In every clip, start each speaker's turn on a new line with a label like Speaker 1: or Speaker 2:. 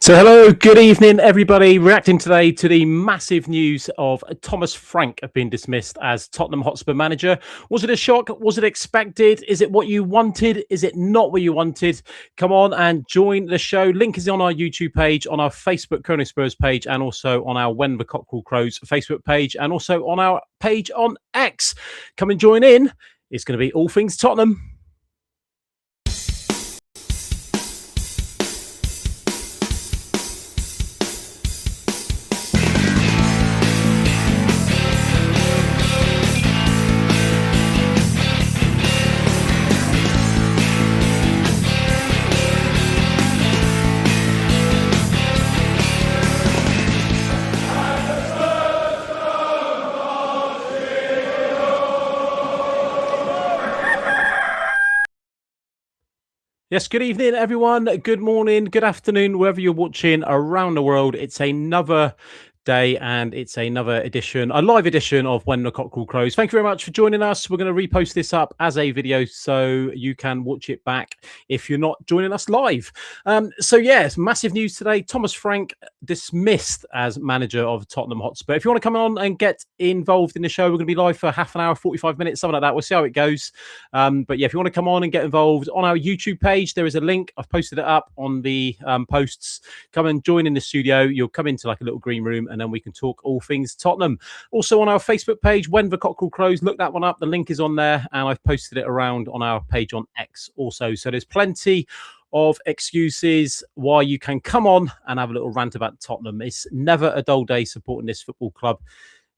Speaker 1: So hello, good evening everybody. Reacting today to the massive news of Thomas Frank being dismissed as Tottenham Hotspur manager. Was it a shock? Was it expected? Is it what you wanted? Is it not what you wanted? Come on and join the show. Link is on our YouTube page, on our Facebook Chrono Spurs page, and also on our When the Cockerel Crows Facebook page, and also on our page on X. Come and join in. It's going to be all things Tottenham. Yes, good evening, everyone. Good morning, good afternoon, wherever you're watching around the world. It's another day and it's another edition, a live edition of When the Cockerel Crows. Thank you very much for joining us. We're going to repost this up as a video so you can watch it back if you're not joining us live. So yes, massive news today. Thomas Frank dismissed as manager of Tottenham Hotspur. If you want to come on and get involved in the show, we're going to be live for half an hour, 45 minutes, something like that. We'll see how it goes. But yeah, if you want to come on and get involved on our YouTube page, there is a link. I've posted it up on the posts. Come and join in the studio. You'll come into like a little green room and then we can talk all things Tottenham. Also on our Facebook page, When the Cockerel Crows, look that one up. The link is on there and I've posted it around on our page on X also. So there's plenty of excuses why you can come on and have a little rant about Tottenham. It's never a dull day supporting this football club,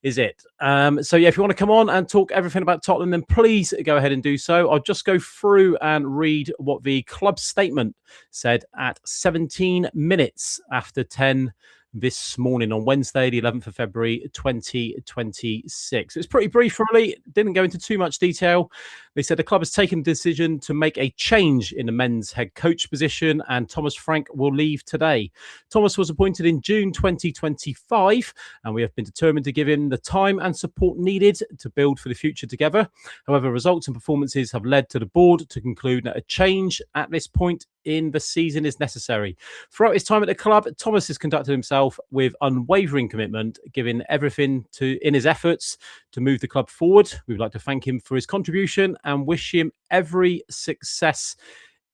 Speaker 1: is it? So yeah, if you want to come on and talk everything about Tottenham, then please go ahead and do so. I'll just go through and read what the club statement said at 17 minutes after 10 this morning on Wednesday, the 11th of February, 2026. It's pretty brief, really. Didn't go into too much detail. They said the club has taken a decision to make a change in the men's head coach position and Thomas Frank will leave today. Thomas was appointed in June 2025 and we have been determined to give him the time and support needed to build for the future together. However, results and performances have led to the board to conclude that a change at this point in the season is necessary. Throughout his time at the club, Thomas has conducted himself with unwavering commitment, giving everything in his efforts to move the club forward. We would like to thank him for his contribution and wish him every success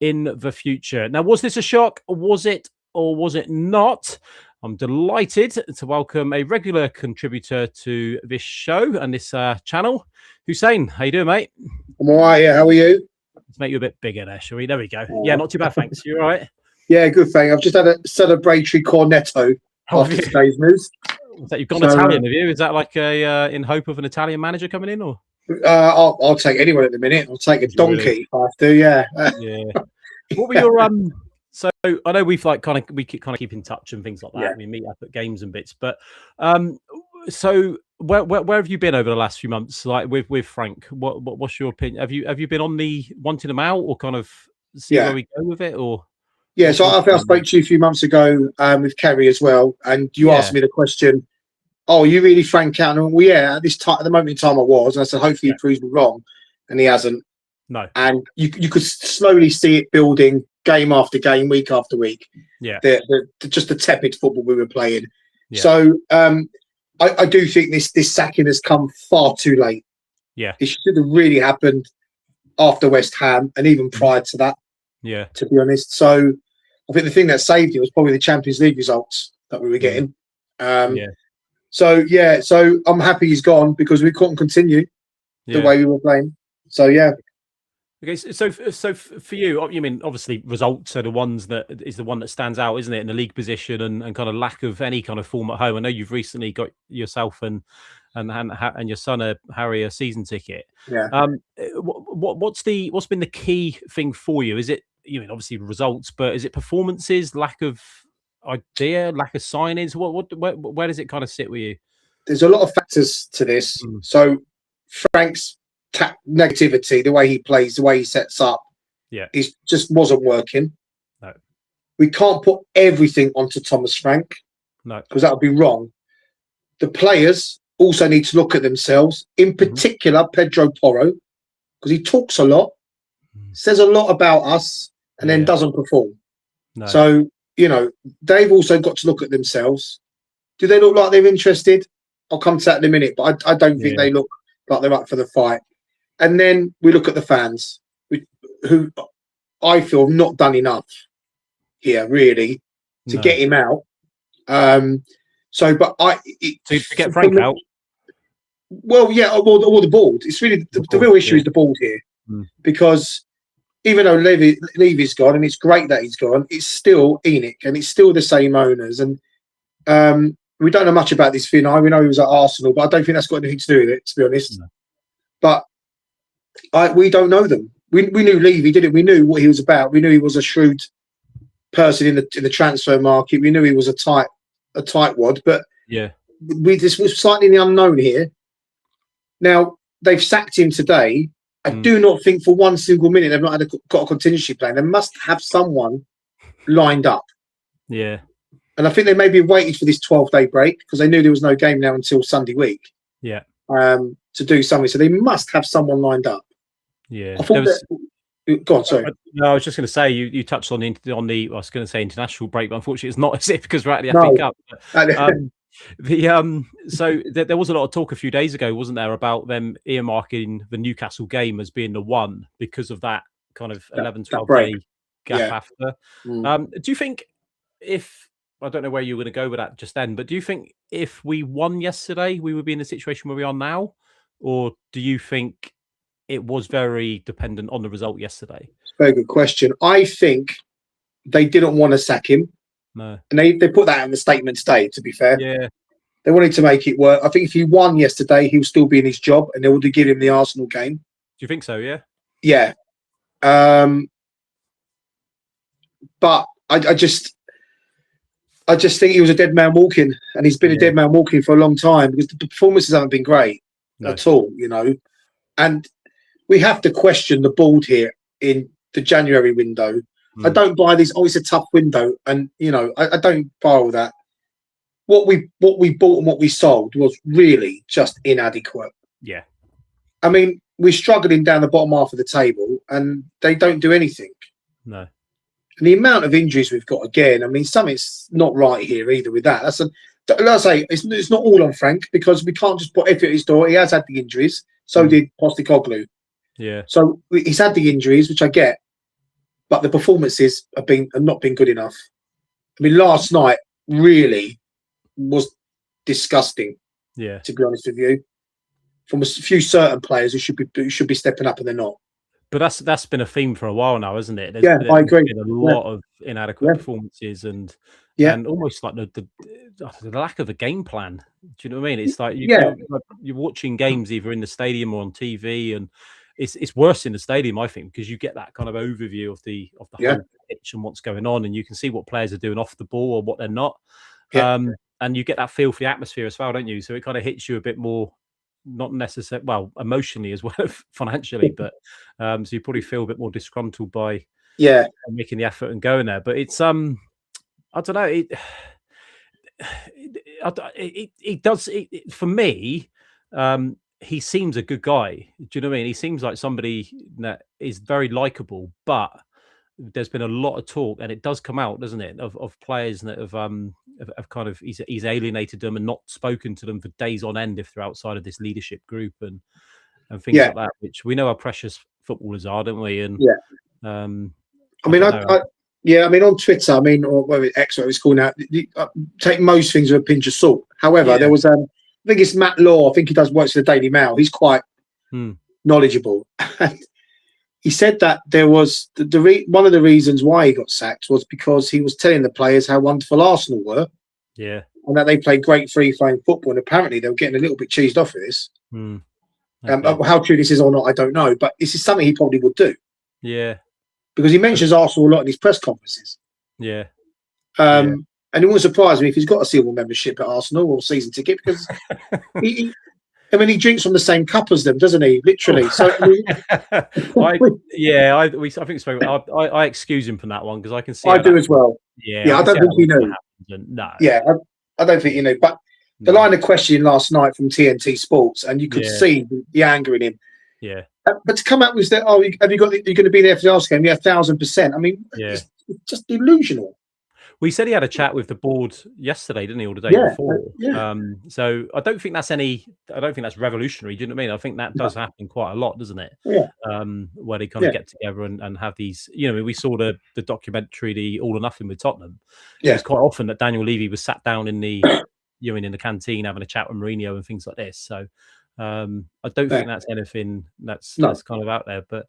Speaker 1: in the future. Now, was this a shock? Was it or was it not? I'm delighted to welcome a regular contributor to this show and this channel. Huseyin, how you doing, mate?
Speaker 2: I'm all right, yeah. How are you?
Speaker 1: Let's make you a bit bigger there, shall we? There we go. Yeah, not too bad, thanks. You all right?
Speaker 2: Yeah, good thing. I've just had a celebratory cornetto after today's news.
Speaker 1: You've gone Italian, have you? Is that like a in hope of an Italian manager coming in, or?
Speaker 2: I'll take anyone at the minute. I'll take a donkey if I have to. Yeah.
Speaker 1: Yeah. What were your So I know we keep in touch and things like that.
Speaker 2: Yeah.
Speaker 1: We meet up at games and bits, but so where have you been over the last few months? Like with Frank, what's your opinion? Have you been on the wanting him out, or kind of see where we go with it, or?
Speaker 2: Yeah, so I spoke to you a few months ago with Kerry as well, and you asked me the question, "Oh, are you really Frank out?" And well, yeah, at the moment in time I was, and I said, hopefully he proves me wrong, and he hasn't.
Speaker 1: No. And
Speaker 2: you could slowly see it building, game after game, week after week.
Speaker 1: Yeah.
Speaker 2: Just the tepid football we were playing. Yeah. So I do think this sacking has come far too late.
Speaker 1: Yeah.
Speaker 2: It should have really happened after West Ham and even prior to that.
Speaker 1: Yeah.
Speaker 2: To be honest. So I think the thing that saved it was probably the Champions League results that we were getting. So I'm happy he's gone because we couldn't continue the way we were playing. So yeah.
Speaker 1: Okay, so for you, I mean, obviously results are the ones that is the one that stands out, isn't it, in the league position and kind of lack of any kind of form at home. I know you've recently got yourself and your son Harry a season ticket.
Speaker 2: Yeah.
Speaker 1: What's been the key thing for you? Is it, you mean, obviously results, but is it performances, lack of idea, lack of signings? Where does it kind of sit with you?
Speaker 2: There's a lot of factors to this. So Frank's negativity, the way he plays, the way he sets up, it just wasn't working.
Speaker 1: No,
Speaker 2: we can't put everything onto Thomas Frank.
Speaker 1: No,
Speaker 2: because that would be wrong. The players also need to look at themselves, in particular Pedro Porro, because he talks a lot, says a lot about us, and then doesn't perform.
Speaker 1: No.
Speaker 2: So you know, they've also got to look at themselves. Do they look like they're interested? I'll come to that in a minute, but I don't think they look like they're up for the fight. And then we look at the fans, who I feel have not done enough here, really, to get him out.
Speaker 1: To get Frank out.
Speaker 2: Well, yeah, or the board. It's really the real issue is the board here, because even though Levy's gone, and it's great that he's gone, it's still Enoch, and it's still the same owners. And we don't know much about this Finai. We know he was at Arsenal, but I don't think that's got anything to do with it, to be honest. No. But we don't know them. We knew Levy, didn't we? We knew what he was about. We knew he was a shrewd person in the transfer market. We knew he was a tight wad. But this was slightly the unknown here. Now they've sacked him today. I do not think for one single minute they've not got a contingency plan. They must have someone lined up.
Speaker 1: Yeah.
Speaker 2: And I think they maybe waited for this 12-day break because they knew there was no game now until Sunday week.
Speaker 1: Yeah.
Speaker 2: To do something. So they must have someone lined up.
Speaker 1: Yeah.
Speaker 2: I thought go on, sorry.
Speaker 1: No, I was just going to say you touched on the I was going to say international break, but unfortunately it's not as if because we're at the FA Cup. So there was a lot of talk a few days ago, wasn't there, about them earmarking the Newcastle game as being the one because of that kind of 11-12 day gap after. Do you think I don't know where you were going to go with that just then, but do you think if we won yesterday, we would be in the situation where we are now? Or do you think it was very dependent on the result yesterday?
Speaker 2: Very good question. I think they didn't want to sack him.
Speaker 1: No.
Speaker 2: And they put that in the statement today, to be fair.
Speaker 1: Yeah.
Speaker 2: They wanted to make it work. I think if he won yesterday, he'll still be in his job and they would have given him the Arsenal game.
Speaker 1: Do you think so? Yeah.
Speaker 2: Yeah. But I just think he was a dead man walking, and he's been a dead man walking for a long time because the performances haven't been great at all, you know. And we have to question the board here in the January window. I don't buy this. Oh, it's a tough window, and you know, I don't buy all that. What we bought and what we sold was really just inadequate.
Speaker 1: Yeah.
Speaker 2: I mean, we're struggling down the bottom half of the table, and they don't do anything.
Speaker 1: No.
Speaker 2: And the amount of injuries we've got again, I mean, something's not right here either with that. Like I say, it's not all on Frank because we can't just put everything at his door. He has had the injuries. So did Postecoglou.
Speaker 1: Yeah.
Speaker 2: So he's had the injuries, which I get, but the performances have not been good enough. I mean, last night really was disgusting.
Speaker 1: Yeah.
Speaker 2: To be honest with you, from a few certain players who should be stepping up and they're not.
Speaker 1: But that's been a theme for a while now, isn't it?
Speaker 2: I agree.
Speaker 1: Been a lot of inadequate performances and almost like the lack of a game plan. Do you know what I mean? It's like you're watching games either in the stadium or on TV, and it's worse in the stadium, I think, because you get that kind of overview of the whole pitch and what's going on, and you can see what players are doing off the ball or what they're not. And you get that feel for the atmosphere as well, don't you? So it kind of hits you a bit more. Not necessarily, well, emotionally as well as financially, but so you probably feel a bit more disgruntled by making the effort and going there. But it's I don't know, it does for me. He seems a good guy. Do you know what I mean? He seems like somebody that is very likable, but there's been a lot of talk, and it does come out, doesn't it, of players that have kind of he's alienated them and not spoken to them for days on end if they're outside of this leadership group and things like that, which we know how precious footballers are, don't we? And
Speaker 2: I mean, I mean, on Twitter, I mean, or whatever X, whatever it's called now, take most things with a pinch of salt. However, there was I think it's Matt Law. I think he works for the Daily Mail. He's quite knowledgeable. He said that there was one of the reasons why he got sacked was because he was telling the players how wonderful Arsenal were, and that they played great free-flowing football. And apparently, they were getting a little bit cheesed off of this. How true this is or not, I don't know. But this is something he probably would do.
Speaker 1: Yeah,
Speaker 2: because he mentions Arsenal a lot in his press conferences. And it wouldn't surprise me if he's got a silver membership at Arsenal or season ticket because I mean, he drinks from the same cup as them, doesn't he? Literally. So,
Speaker 1: I think I excuse him from that one because I can see.
Speaker 2: I do as well. I don't think he knew.
Speaker 1: No.
Speaker 2: I don't think he knew. But the line of questioning last night from TNT Sports, and you could see the anger in him.
Speaker 1: Yeah.
Speaker 2: But to come out with that, you're going to be there for the Arsenal game? Yeah, 1,000%. I mean, it's just delusional.
Speaker 1: Well, he said he had a chat with the board yesterday, didn't he, or the day before? So I don't think that's revolutionary. Do you know what I mean? I think that does happen quite a lot, doesn't it?
Speaker 2: Yeah.
Speaker 1: Where they kind of get together and have these. We saw the documentary, the All or Nothing with Tottenham. It was quite often that Daniel Levy was sat down in the in the canteen having a chat with Mourinho and things like this. So I don't think that's anything that's kind of out there. But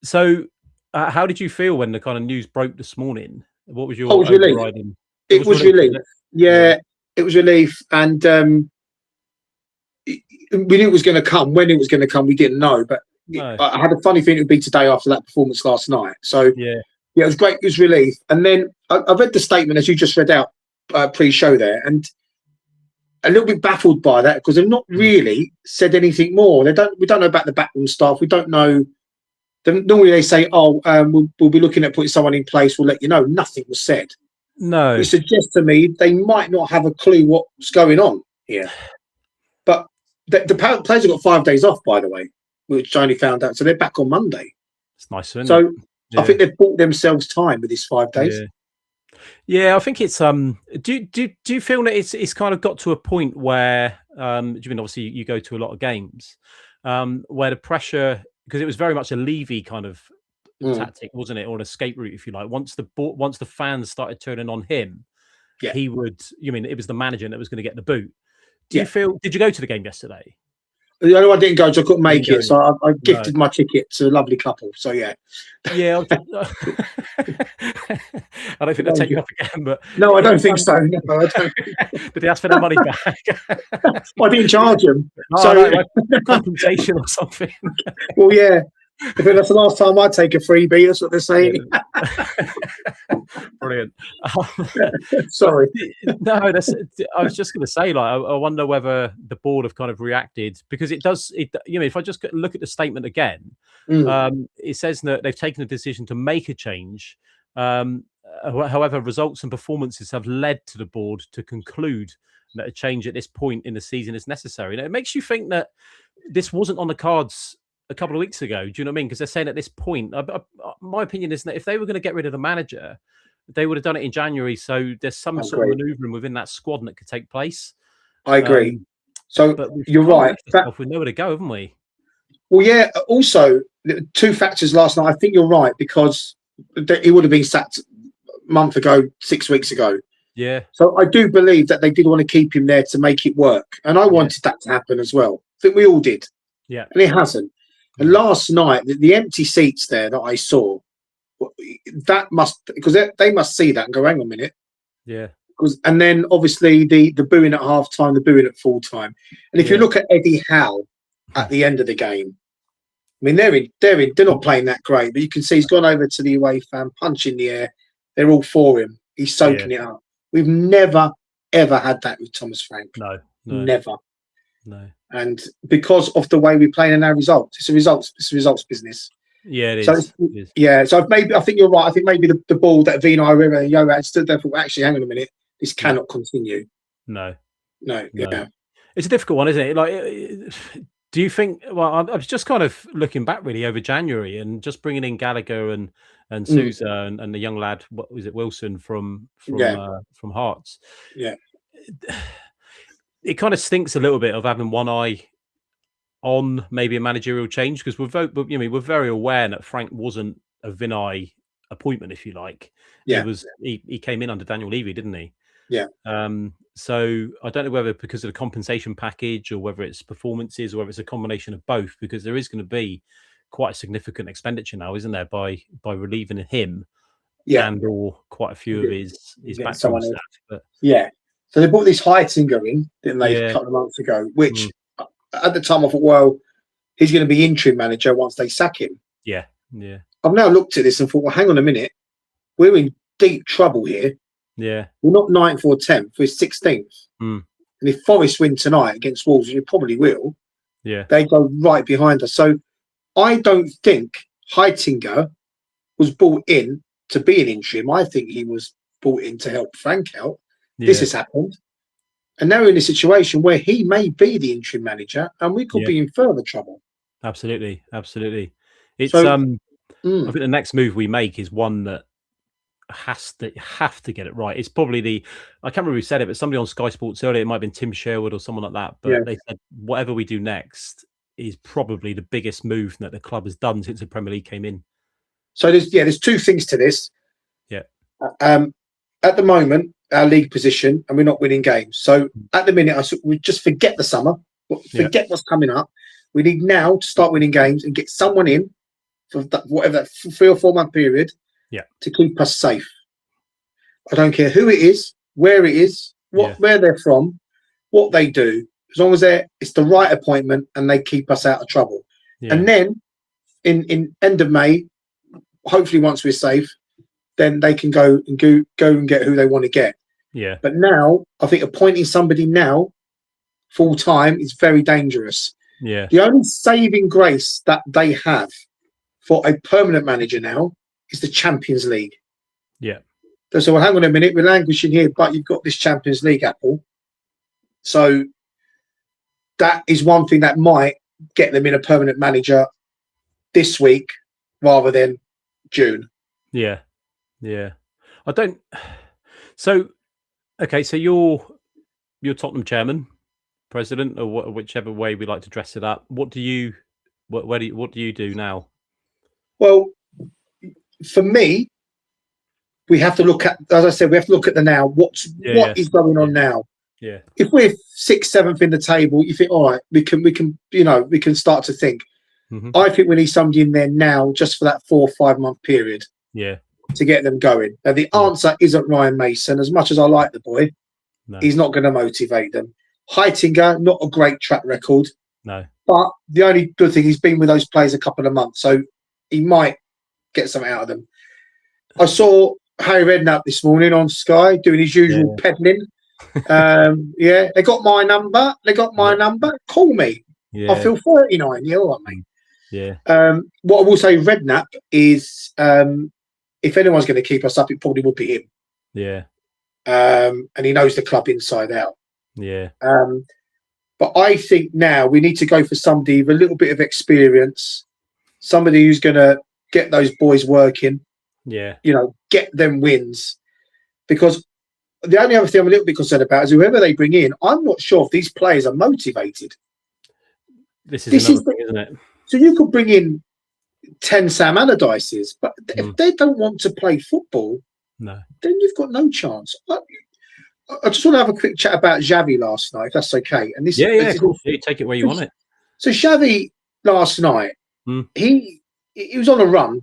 Speaker 1: so how did you feel when the kind of news broke this morning? What was your overriding?
Speaker 2: It was relief. Yeah, it was relief, and we knew it was going to come. When it was going to come, we didn't know. But I had a funny feeling it would be today after that performance last night. So yeah, it was great. It was relief. And then I read the statement as you just read out pre-show there, and a little bit baffled by that because they've not really said anything more. We don't know about the backroom staff. We don't know. Normally they say, "Oh, we'll be looking at putting someone in place. We'll let you know." Nothing was said.
Speaker 1: No,
Speaker 2: it suggests to me they might not have a clue what's going on here. But the players have got 5 days off, by the way, which I only found out. So they're back on Monday.
Speaker 1: It's nice, isn't it?
Speaker 2: So I think they've bought themselves time with these 5 days.
Speaker 1: Yeah, I think it's. Do you feel that it's kind of got to a point where obviously you go to a lot of games where the pressure, because it was very much a Levy kind of tactic, wasn't it, or an escape route, if you like. Once the fans started turning on him, he would. It was the manager that was going to get the boot. Do you feel? Did you go to the game yesterday?
Speaker 2: No, I didn't go, so I couldn't make it. So I gifted my ticket to a lovely couple. So yeah.
Speaker 1: I don't think they'll take you up again, but
Speaker 2: no, I don't think so. No, I don't.
Speaker 1: Did they ask for their money back?
Speaker 2: I didn't charge them.
Speaker 1: Compensation or something.
Speaker 2: Well, yeah. I think that's the last time I take a freebie. That's what they're saying.
Speaker 1: Brilliant.
Speaker 2: Sorry.
Speaker 1: No, I was just going to say, I wonder whether the board have kind of reacted, because it does. If I just look at the statement again, it says that they've taken a decision to make a change. However, results and performances have led to the board to conclude that a change at this point in the season is necessary. And it makes you think that this wasn't on the cards a couple of weeks ago. Do you know what I mean? Because they're saying at this point, my opinion is that if they were going to get rid of the manager, they would have done it in January. So there's some sort of manoeuvring within that squad that could take place.
Speaker 2: I agree. But you're right.
Speaker 1: We know where to go, haven't we?
Speaker 2: Well, yeah. Also, 2 factors last night. I think you're right, because he would have been sacked a month ago, 6 weeks ago.
Speaker 1: Yeah.
Speaker 2: So I do believe that they did want to keep him there to make it work. And I wanted that to happen as well. I think we all did.
Speaker 1: Yeah.
Speaker 2: And it hasn't. And last night, the empty seats there that I saw, because they must see that and go, hang on a minute.
Speaker 1: Yeah.
Speaker 2: And then obviously the booing at half time, the booing at full time. And if you look at Eddie Howe at the end of the game, I mean, they're not playing that great, but you can see he's gone over to the away fan, punch in the air. They're all for him. He's soaking it up. We've never, ever had that with Thomas Frank.
Speaker 1: No.
Speaker 2: Never.
Speaker 1: No.
Speaker 2: And because of the way we play in our results, it's a results business.
Speaker 1: Yeah, it
Speaker 2: is.
Speaker 1: So
Speaker 2: yeah, so I think you're right. I think maybe the ball that Vino and Yo stood there for, actually, hang on a minute, this cannot continue.
Speaker 1: No.
Speaker 2: Yeah.
Speaker 1: It's a difficult one, isn't it? Do you think? Well, I was just kind of looking back really over January and just bringing in Gallagher and Sousa and the young lad. What was it, Wilson from Hearts?
Speaker 2: Yeah.
Speaker 1: It kind of stinks a little bit of having one eye on maybe a managerial change, because we're very aware that Frank wasn't a Vinay appointment, if you like.
Speaker 2: Yeah.
Speaker 1: He came in under Daniel Levy, didn't he?
Speaker 2: Yeah.
Speaker 1: So I don't know whether because of the compensation package or whether it's performances or whether it's a combination of both, because there is going to be quite a significant expenditure now, isn't there, by relieving him and or quite a few of his background staff. But
Speaker 2: so they brought this Huseyin in, didn't they, a couple of months ago, which at the time I thought, well, he's going to be interim manager once they sack him.
Speaker 1: Yeah.
Speaker 2: I've now looked at this and thought, well, hang on a minute, we're in deep trouble here.
Speaker 1: Yeah.
Speaker 2: We're not 9th or 10th, we're 16th. And if Forest win tonight against Wolves, which you probably will, they go right behind us. So I don't think Huseyin was brought in to be an interim. I think he was brought in to help Frank out. This has happened. And now we're in a situation where he may be the interim manager and we could be in further trouble.
Speaker 1: Absolutely. It's I think the next move we make is one that have to get it right. It's probably I can't remember who said it, but somebody on Sky Sports earlier, it might have been Tim Sherwood or someone like that. But they said whatever we do next is probably the biggest move that the club has done since the Premier League came in.
Speaker 2: So there's two things to this.
Speaker 1: Yeah.
Speaker 2: At the moment, our league position, and we're not winning games. So at the minute, we just forget the summer, forget what's coming up. We need now to start winning games and get someone in for that 3 or 4 month period to keep us safe. I don't care who it is, where it is, where they're from, what they do, as long as it's the right appointment and they keep us out of trouble. Yeah. And then in end of May, hopefully once we're safe, then they can go and get who they want to get.
Speaker 1: Yeah.
Speaker 2: But now, I think appointing somebody now full time is very dangerous.
Speaker 1: Yeah.
Speaker 2: The only saving grace that they have for a permanent manager now is the Champions League.
Speaker 1: Yeah.
Speaker 2: So, well, hang on a minute, we're languishing here, but you've got this Champions League apple. So that is one thing that might get them in a permanent manager this week rather than June.
Speaker 1: Yeah. Yeah. I don't. So, okay. So you're Tottenham chairman, president, or whichever way we like to dress it up. What do you do now?
Speaker 2: Well, for me, we have to look at, as I said, we have to look at the now. What is going on now?
Speaker 1: Yeah.
Speaker 2: If we're 6th, 7th in the table, you think, all right, we can start to think. Mm-hmm. I think we need somebody in there now, just for that 4 or 5 month period.
Speaker 1: Yeah.
Speaker 2: To get them going. Now, the answer isn't Ryan Mason. As much as I like the boy, he's not going to motivate them. Heitinger, not a great track record.
Speaker 1: No.
Speaker 2: But the only good thing, he's been with those players a couple of months, so he might get something out of them. I saw Harry Redknapp this morning on Sky doing his usual peddling. They got my number. Call me.
Speaker 1: Yeah.
Speaker 2: I feel 39. Yeah, all right, mate.
Speaker 1: Yeah.
Speaker 2: What I will say, Redknapp is, if anyone's going to keep us up, it probably would be him.
Speaker 1: Yeah.
Speaker 2: And he knows the club inside out.
Speaker 1: Yeah.
Speaker 2: But I think now we need to go for somebody with a little bit of experience, somebody who's going to get those boys working.
Speaker 1: Yeah.
Speaker 2: Get them wins. Because the only other thing I'm a little bit concerned about is whoever they bring in, I'm not sure if these players are motivated.
Speaker 1: This is another thing, isn't it? So
Speaker 2: you could bring in 10 Sam Allardyces, but if they don't want to play football, then you've got no chance. I just want to have a quick chat about Xavi last night, if that's okay. And this,
Speaker 1: of course. You take it where you want it.
Speaker 2: So Xavi last night, he was on a run,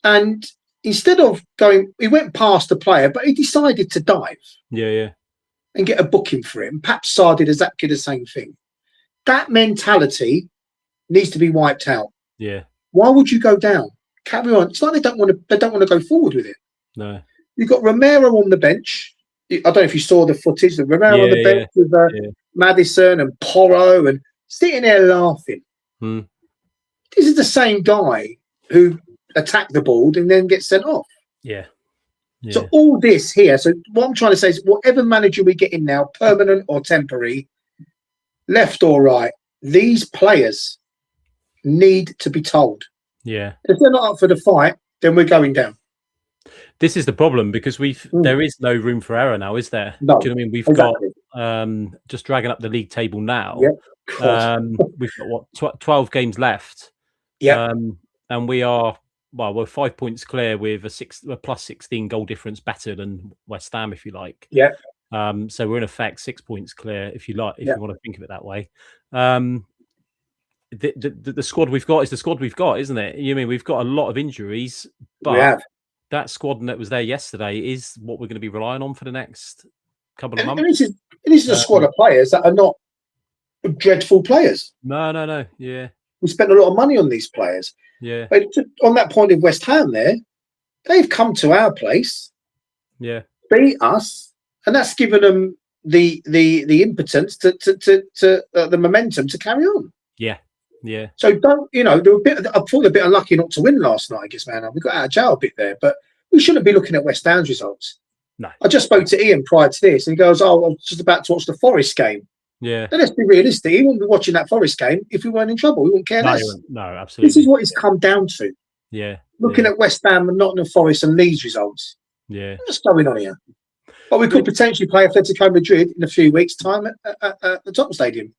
Speaker 2: and instead of going, he went past the player, but he decided to dive.
Speaker 1: Yeah.
Speaker 2: And get a booking for him. Perhaps Sarr did exactly the same thing. That mentality needs to be wiped out.
Speaker 1: Yeah.
Speaker 2: Why would you go down? Carry on. It's like they don't want to go forward with it.
Speaker 1: No.
Speaker 2: You've got Romero on the bench. I don't know if you saw the footage. The Romero on the bench with Maddison and Porro and sitting there laughing. This is the same guy who attacked the ball and then gets sent off.
Speaker 1: Yeah.
Speaker 2: So all this here. So what I'm trying to say is, whatever manager we get in now, permanent or temporary, left or right, these players need to be told.
Speaker 1: Yeah.
Speaker 2: If they're not up for the fight, then we're going down.
Speaker 1: This is the problem, because there is no room for error now, is there?
Speaker 2: No.
Speaker 1: Do you know what I mean? We've got just dragging up the league table now. We've got 12 games left.
Speaker 2: Yeah.
Speaker 1: And we're 5 points clear with a plus 16 goal difference better than West Ham, if you like.
Speaker 2: Yeah.
Speaker 1: So we're in effect 6 points clear, if you like, if you want to think of it that way. The squad we've got is the squad we've got, isn't it? You mean we've got a lot of injuries, but that squad that was there yesterday is what we're going to be relying on for the next couple of months.
Speaker 2: And this is a squad of players that are not dreadful players.
Speaker 1: No. Yeah.
Speaker 2: We spent a lot of money on these players.
Speaker 1: Yeah.
Speaker 2: But on that point of West Ham there, they've come to our place.
Speaker 1: Yeah.
Speaker 2: Beat us, and that's given them the impotence to the momentum to carry on.
Speaker 1: Yeah. Yeah.
Speaker 2: So they were I thought a bit unlucky not to win last night, I guess, man. We got out of jail a bit there, but we shouldn't be looking at West Ham's results.
Speaker 1: No.
Speaker 2: I just spoke to Ian prior to this, and he goes, "Oh, I'm just about to watch the Forest game."
Speaker 1: Yeah.
Speaker 2: Now, let's be realistic. He wouldn't be watching that Forest game if we weren't in trouble. We wouldn't care less.
Speaker 1: No, absolutely.
Speaker 2: This is what it's come down to.
Speaker 1: Yeah.
Speaker 2: looking at West Ham and Nottingham Forest and Leeds results.
Speaker 1: Yeah.
Speaker 2: What's going on here? But we could potentially play Atletico Madrid in a few weeks' time at the Tottenham Stadium.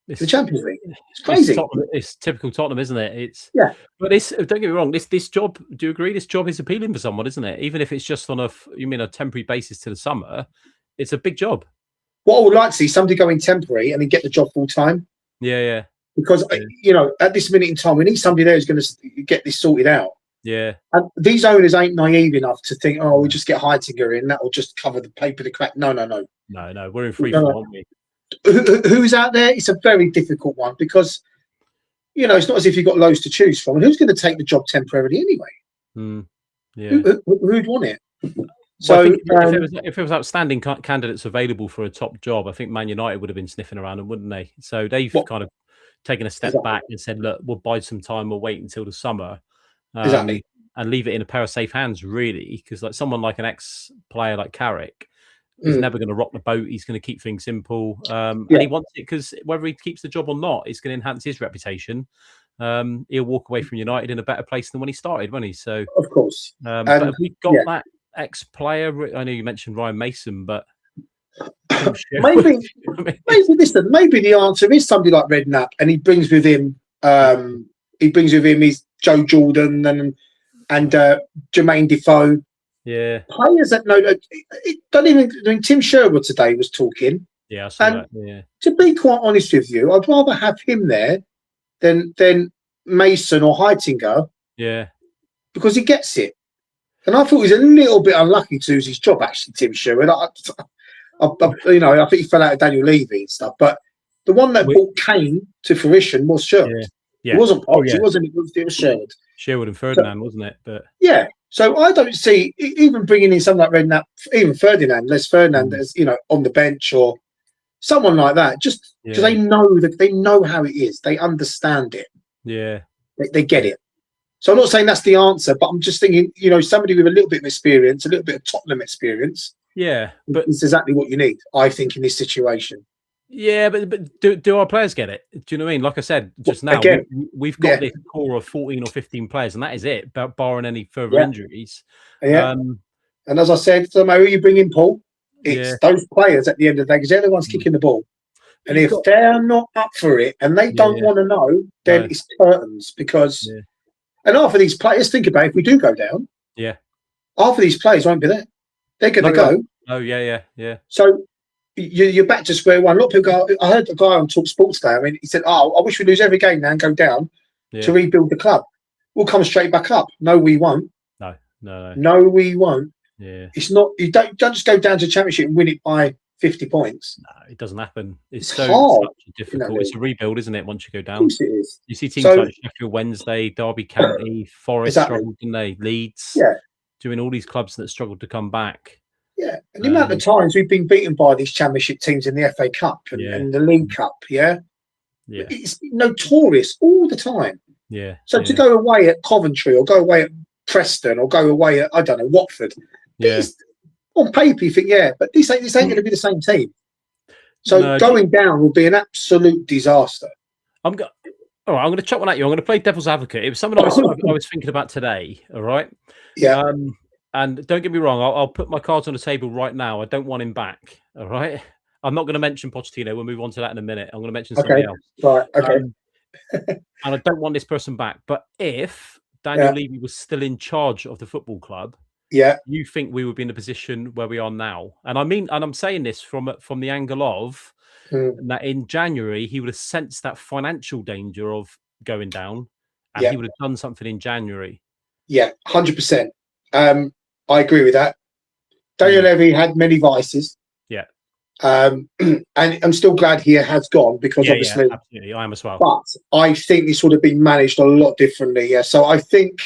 Speaker 2: The Champions League. It's crazy.
Speaker 1: It's typical Tottenham, isn't it?
Speaker 2: Yeah.
Speaker 1: But don't get me wrong. This job. Do you agree? This job is appealing for someone, isn't it? Even if it's just on a temporary basis to the summer, it's a big job.
Speaker 2: What I would like to see somebody go in temporary and then get the job full time.
Speaker 1: Yeah.
Speaker 2: Because at this minute in time, we need somebody there who's going to get this sorted out.
Speaker 1: Yeah.
Speaker 2: And these owners ain't naive enough to think, oh, we'll just get Heitinger in, that will just cover the paper to crack. No.
Speaker 1: No, we're in free fall, aren't we?
Speaker 2: Who's out there? It's a very difficult one because, it's not as if you've got loads to choose from. And who's going to take the job temporarily anyway?
Speaker 1: Yeah.
Speaker 2: Who'd want it?
Speaker 1: So, if there was outstanding candidates available for a top job, I think Man United would have been sniffing around them, wouldn't they? So they've kind of taken a step back and said, look, we'll bide some time, we'll wait until the summer.
Speaker 2: Exactly.
Speaker 1: And leave it in a pair of safe hands, really, because someone like an ex-player like Carrick is never going to rock the boat. He's going to keep things simple, and he wants it because whether he keeps the job or not, it's going to enhance his reputation. He'll walk away from United in a better place than when he started, won't he? So,
Speaker 2: of course.
Speaker 1: But have we got that ex-player? I know you mentioned Ryan Mason, but
Speaker 2: maybe the answer is somebody like Redknapp, and he brings with him his Joe Jordan and Jermaine Defoe.
Speaker 1: Yeah,
Speaker 2: players that Tim Sherwood today was talking.
Speaker 1: Yeah, I saw that. Yeah.
Speaker 2: To be quite honest with you, I'd rather have him there than Mason or Heitinger.
Speaker 1: Yeah,
Speaker 2: because he gets it. And I thought he was a little bit unlucky to lose his job, actually, Tim Sherwood. I think he fell out of Daniel Levy and stuff. But the one that came to fruition was Sherwood.
Speaker 1: Yeah.
Speaker 2: It wasn't Potts. It was Sherwood.
Speaker 1: Sherwood and Ferdinand, wasn't it? But
Speaker 2: yeah. So I don't see even bringing in someone like Redknapp, even Les Ferdinand, as on the bench or someone like that, just because they know how it is, they understand it.
Speaker 1: Yeah,
Speaker 2: they get it. So I'm not saying that's the answer, but I'm just thinking, somebody with a little bit of experience, a little bit of Tottenham experience.
Speaker 1: Yeah, but
Speaker 2: it's exactly what you need, I think, in this situation.
Speaker 1: Yeah, but do our players get it? Do you know what I mean? Like I said just now, we've got this core of 14 or 15 players, and that is it, barring any further injuries.
Speaker 2: Yeah. And as I said, no matter who you bring in, Paul, it's those players at the end of the day, because they're the ones kicking the ball. And if they're not up for it and they don't want to know, then it's curtains. Because, and half of these players, think about it, if we do go down, half of these players won't be there. They're going to go.
Speaker 1: Oh, yeah.
Speaker 2: So, you're back to square one. A lot of people go, I heard a guy on Talk Sports today. I mean, he said, I wish we lose every game now and go down to rebuild the club. We'll come straight back up. No, we won't. No, we won't.
Speaker 1: Yeah.
Speaker 2: It's not, you don't just go down to the Championship and win it by 50 points.
Speaker 1: No, it doesn't happen. It's
Speaker 2: hard.
Speaker 1: Difficult. It's a rebuild, isn't it, once you go down?
Speaker 2: Of course it is.
Speaker 1: You see teams like Sheffield Wednesday, Derby County, Forest struggled, didn't they? Leeds.
Speaker 2: Yeah.
Speaker 1: Doing all these clubs that struggled to come back.
Speaker 2: Yeah, and the amount of times we've been beaten by these Championship teams in the FA Cup and the League Cup, it's notorious all the time.
Speaker 1: Yeah.
Speaker 2: So to go away at Coventry or go away at Preston or go away at Watford, on paper you think but this ain't going to be the same team. So going down will be an absolute disaster.
Speaker 1: All right, I'm going to chuck one at you. I'm going to play devil's advocate. It was something I was thinking about today. All right.
Speaker 2: Yeah.
Speaker 1: And don't get me wrong, I'll put my cards on the table right now. I don't want him back. All right. I'm not going to mention Pochettino. We'll move on to that in a minute. I'm going to mention somebody else.
Speaker 2: Right. Okay.
Speaker 1: And I don't want this person back. But if Daniel Levy was still in charge of the football club, you think we would be in a position where we are now? And I'm saying this from the angle of that in January he would have sensed that financial danger of going down, and he would have done something in January.
Speaker 2: Yeah, 100%. I agree with that. Daniel Levy had many vices.
Speaker 1: Yeah.
Speaker 2: And I'm still glad he has gone because obviously,
Speaker 1: absolutely, I am as well.
Speaker 2: But I think this would have been managed a lot differently. Yeah. So I think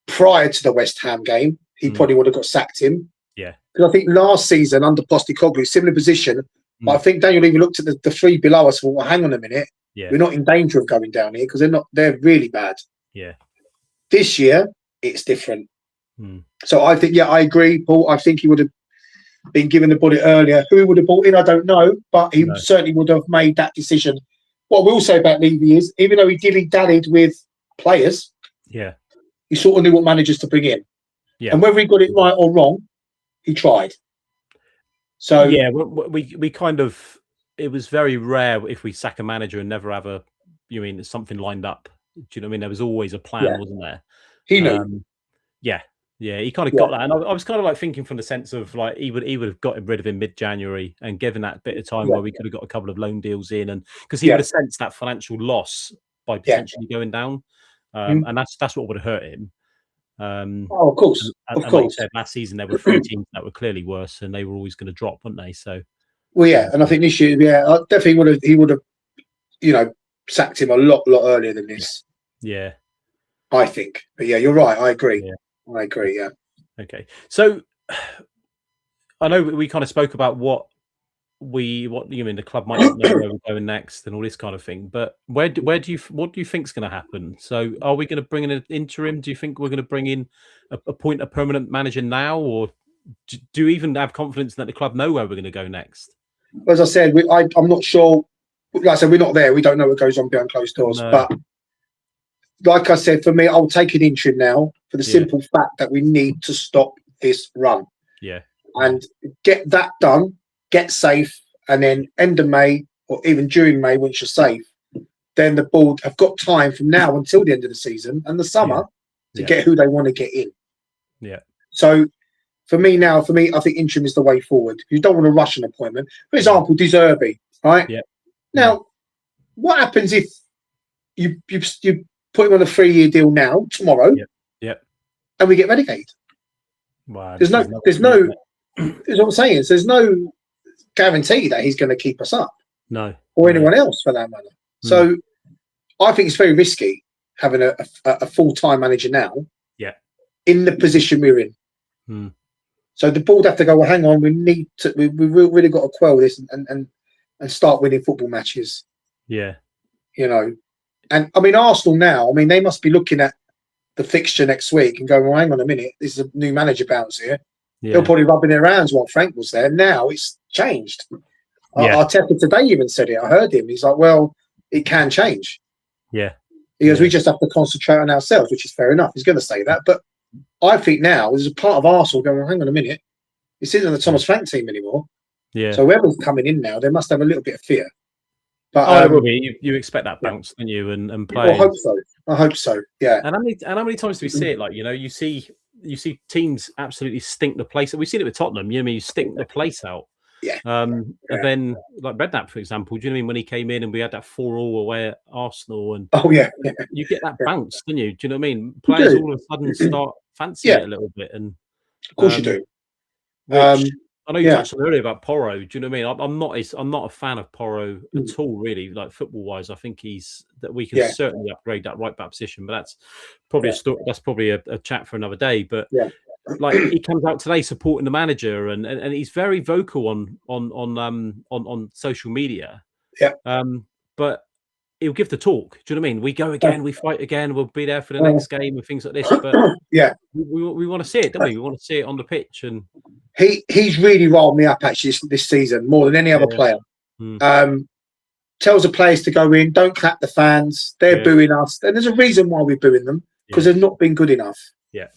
Speaker 2: prior to the West Ham game, he probably would have got sacked him.
Speaker 1: Yeah.
Speaker 2: Because I think last season under Postecoglou, similar position. But I think Daniel Levy looked at the three below us and thought, well, hang on a minute.
Speaker 1: Yeah.
Speaker 2: We're not in danger of going down here because they're really bad.
Speaker 1: Yeah.
Speaker 2: This year, it's different. So I think, I agree, Paul. I think he would have been given the bullet earlier. Who he would have bought in, I don't know, but he certainly would have made that decision. What I will say about Levy is, even though he dilly-dallied with players, he sort of knew what managers to bring in.
Speaker 1: Yeah.
Speaker 2: And whether he got it right or wrong, he tried. So
Speaker 1: yeah, we kind of, it was very rare if we sack a manager and never have something lined up. Do you know what I mean? There was always a plan, wasn't there?
Speaker 2: He knew.
Speaker 1: Yeah, he kind of got that, and I was kind of like thinking from the sense of like he would have gotten rid of him mid-January and given that bit of time where we could have got a couple of loan deals in, and because he would have sensed that financial loss by potentially going down, and that's what would have hurt him.
Speaker 2: Of course,
Speaker 1: and like you said, last season there were 3 teams that were clearly worse, and they were always going to drop, weren't they? So,
Speaker 2: and I think this year, I definitely he would have, sacked him a lot earlier than this.
Speaker 1: Yeah,
Speaker 2: I think. But yeah, you're right. I agree. Yeah. I agree. Yeah.
Speaker 1: Okay. So I know we kind of spoke about what the club might not know where we're going next and all this what do you think's going to happen? So are we going to bring in an interim? Do you think we're going to bring in appoint a permanent manager now, or do you even have confidence that the club know where we're going to go next?
Speaker 2: As I said, I'm not sure. Like I said, we're not there. We don't know what goes on behind closed doors. No. But like I said, for me, I'll take an interim now for the simple fact that we need to stop this run.
Speaker 1: Yeah.
Speaker 2: And get that done, get safe, and then end of May or even during May, once you're safe, then the board have got time from now until the end of the season and the summer to get who they want to get in.
Speaker 1: Yeah.
Speaker 2: So for me, I think interim is the way forward. You don't want to rush an appointment. For example, De Zerbi, right?
Speaker 1: Yeah.
Speaker 2: Now, what happens if you put him on a 3-year deal now, tomorrow, and we get relegated?
Speaker 1: Wow.
Speaker 2: There's what I'm saying. So there's no guarantee that he's going to keep us up.
Speaker 1: No.
Speaker 2: Or anyone else for that matter. So I think it's very risky having a full-time manager now.
Speaker 1: Yeah.
Speaker 2: In the position we're in. So the board have to go, well, hang on, we really got to quell this and start winning football matches.
Speaker 1: Yeah.
Speaker 2: And I mean, Arsenal now, they must be looking at the fixture next week and going, well, hang on a minute, this is a new manager bounce here. Yeah. They'll probably rubbing their hands while Frank was there. Now it's changed. Arteta today even said it. I heard him. He's like, well, it can change.
Speaker 1: Yeah.
Speaker 2: Because we just have to concentrate on ourselves, which is fair enough. He's going to say that. But I think now there's a part of Arsenal going, well, hang on a minute. This isn't the Thomas Frank team anymore.
Speaker 1: Yeah.
Speaker 2: So whoever's coming in now, they must have a little bit of fear. But
Speaker 1: it will be. You expect that bounce, don't you? And play.
Speaker 2: I hope so. Yeah.
Speaker 1: And how many times do we see it? Like, you see teams absolutely stink the place. We've seen it with Tottenham. You stink the place out.
Speaker 2: Yeah.
Speaker 1: And then like Redknapp, for example. Do you know what I mean? When he came in and we had that 4-4 away at Arsenal, and you get that bounce, don't you? Do you know what I mean? Players all of a sudden start fancying it a little bit, and
Speaker 2: of course you do.
Speaker 1: I know you touched on earlier about Porro. Do you know what I mean? I'm not a fan of Porro at all, really. Like football wise, I think that we can certainly upgrade that right back position, but that's probably a story. That's probably a chat for another day. But like he comes out today supporting the manager, and he's very vocal on social media.
Speaker 2: Yeah.
Speaker 1: But he'll give the talk. Do you know what I mean? We go again, we fight again, we'll be there for the next game and things like this. But we want to see it, don't we? We want to see it on the pitch. And
Speaker 2: he's really rolled me up actually this season more than any other player. Tells the players to go in, don't clap the fans. They're booing us, and there's a reason why we're booing them, because they've not been good enough.
Speaker 1: Yeah.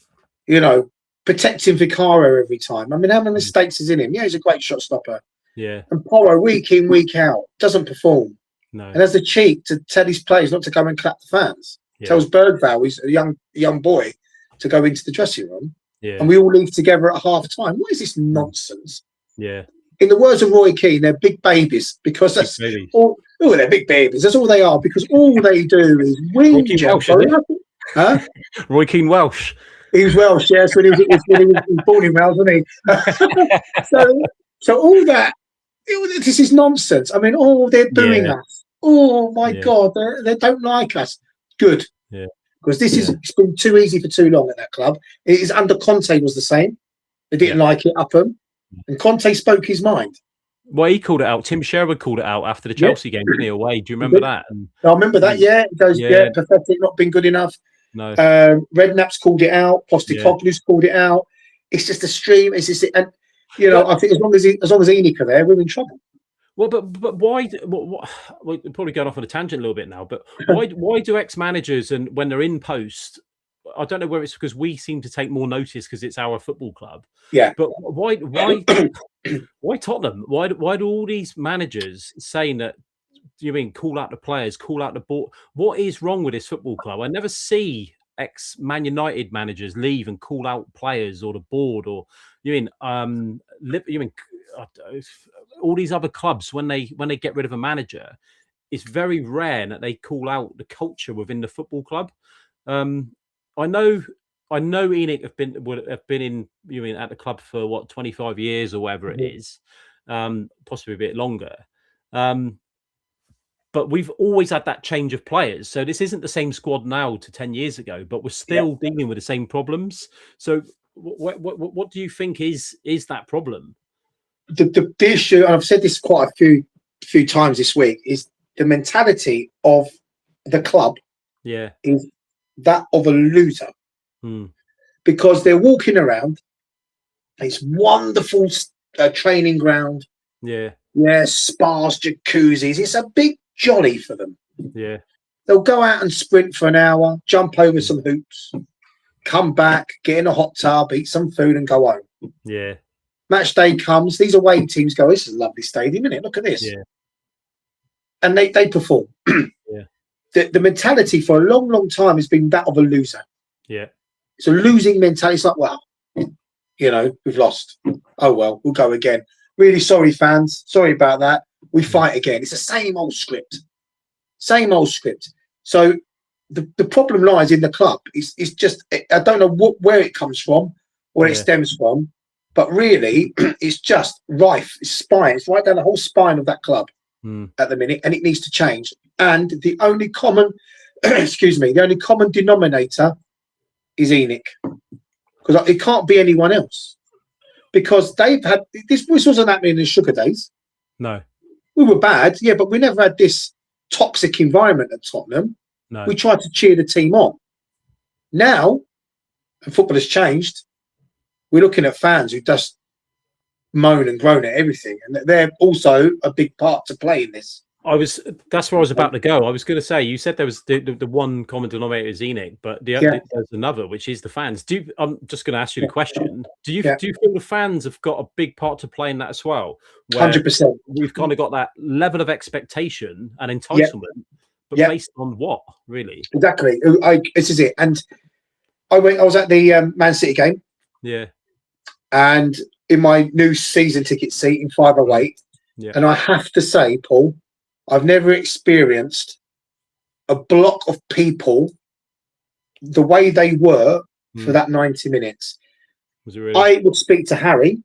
Speaker 2: Protecting Vicario every time. How many mistakes is in him? Yeah, he's a great shot stopper.
Speaker 1: Yeah.
Speaker 2: And Porro, week in, week out, doesn't perform.
Speaker 1: No.
Speaker 2: And has the cheek to tell his players not to come and clap the fans. Tells Bergvall, he's a young boy, to go into the dressing room.
Speaker 1: Yeah.
Speaker 2: And we all leave together at half time. What is this nonsense?
Speaker 1: Yeah.
Speaker 2: In the words of Roy Keane, they're big babies, because that's all. Oh, they're big babies. That's all they are, because all they do is whinge. Huh?
Speaker 1: Roy Keane Welsh.
Speaker 2: He was Welsh, yes, when he was born in Wales, wasn't he? so all that, this is nonsense. They're booing us. Oh my God, they don't like us. Good.
Speaker 1: Yeah.
Speaker 2: Because it's been too easy for too long at that club. It is under Conte was the same. They didn't like it up them. And Conte spoke his mind.
Speaker 1: Well, he called it out. Tim Sherwood called it out after the Chelsea game, didn't he, away? Do you remember that? And
Speaker 2: I remember that, He goes, pathetic, not been good enough.
Speaker 1: No.
Speaker 2: Redknapp's called it out. Postecoglou's called it out. It's just a stream. It's just, and I think as long as Enoch are there, we're in trouble.
Speaker 1: Well, but why? We're probably going off on a tangent a little bit now. But why do ex-managers, and when they're in post, I don't know whether it's because we seem to take more notice because it's our football club.
Speaker 2: Yeah.
Speaker 1: But why Tottenham? Why do all these managers saying that? Do you mean call out the players, call out the board? What is wrong with this football club? I never see ex-Man United managers leave and call out players or the board, or you mean all these other clubs when they get rid of a manager, it's very rare that they call out the culture within the football club. I know ENIC would have been in at the club for what 25 years or whatever it is, possibly a bit longer. But we've always had that change of players. So this isn't the same squad now to 10 years ago, but we're still dealing with the same problems. So what do you think is that problem?
Speaker 2: The issue, and I've said this quite a few times this week, is the mentality of the club is that of a loser. Because they're walking around this wonderful training ground. Yeah, spas, jacuzzis. It's a big jolly for them.
Speaker 1: Yeah.
Speaker 2: They'll go out and sprint for an hour, jump over some hoops, come back, get in a hot tub, eat some food and go home.
Speaker 1: Yeah.
Speaker 2: Match day comes, these away teams go, this is a lovely stadium, isn't it? Look at this.
Speaker 1: Yeah.
Speaker 2: And they perform.
Speaker 1: Yeah.
Speaker 2: The mentality for a long, long time has been that of a loser.
Speaker 1: Yeah.
Speaker 2: It's a losing mentality. It's like, well, we've lost. Oh, well, we'll go again. Really sorry, fans. Sorry about that. We fight again. It's the same old script. Same old script. So the problem lies in the club. It's just, I don't know where it comes from, where it stems from, but really it's just rife. It's right down the whole spine of that club at the minute, and it needs to change. And the only common, the only common denominator is ENIC, because it can't be anyone else. Because they've had this wasn't happening in the Sugar days.
Speaker 1: No,
Speaker 2: we were bad, but we never had this toxic environment at Tottenham.
Speaker 1: No,
Speaker 2: we tried to cheer the team on. Now, and football has changed. We're looking at fans who just moan and groan at everything, and they're also a big part to play in this.
Speaker 1: That's where I was about to go. I was going to say, you said there was the one common denominator is ENIC, but there's another, which is the fans. I'm just going to ask you the question. Do you feel the fans have got a big part to play in that as well?
Speaker 2: 100%.
Speaker 1: We've kind of got that level of expectation and entitlement, but based on what, really?
Speaker 2: Exactly. This is it. And I was at the Man City game.
Speaker 1: Yeah.
Speaker 2: And in my new season ticket seat in 508. Yeah. And I have to say, Paul, I've never experienced a block of people the way they were for that 90 minutes.
Speaker 1: Was it really?
Speaker 2: I would speak to Harry,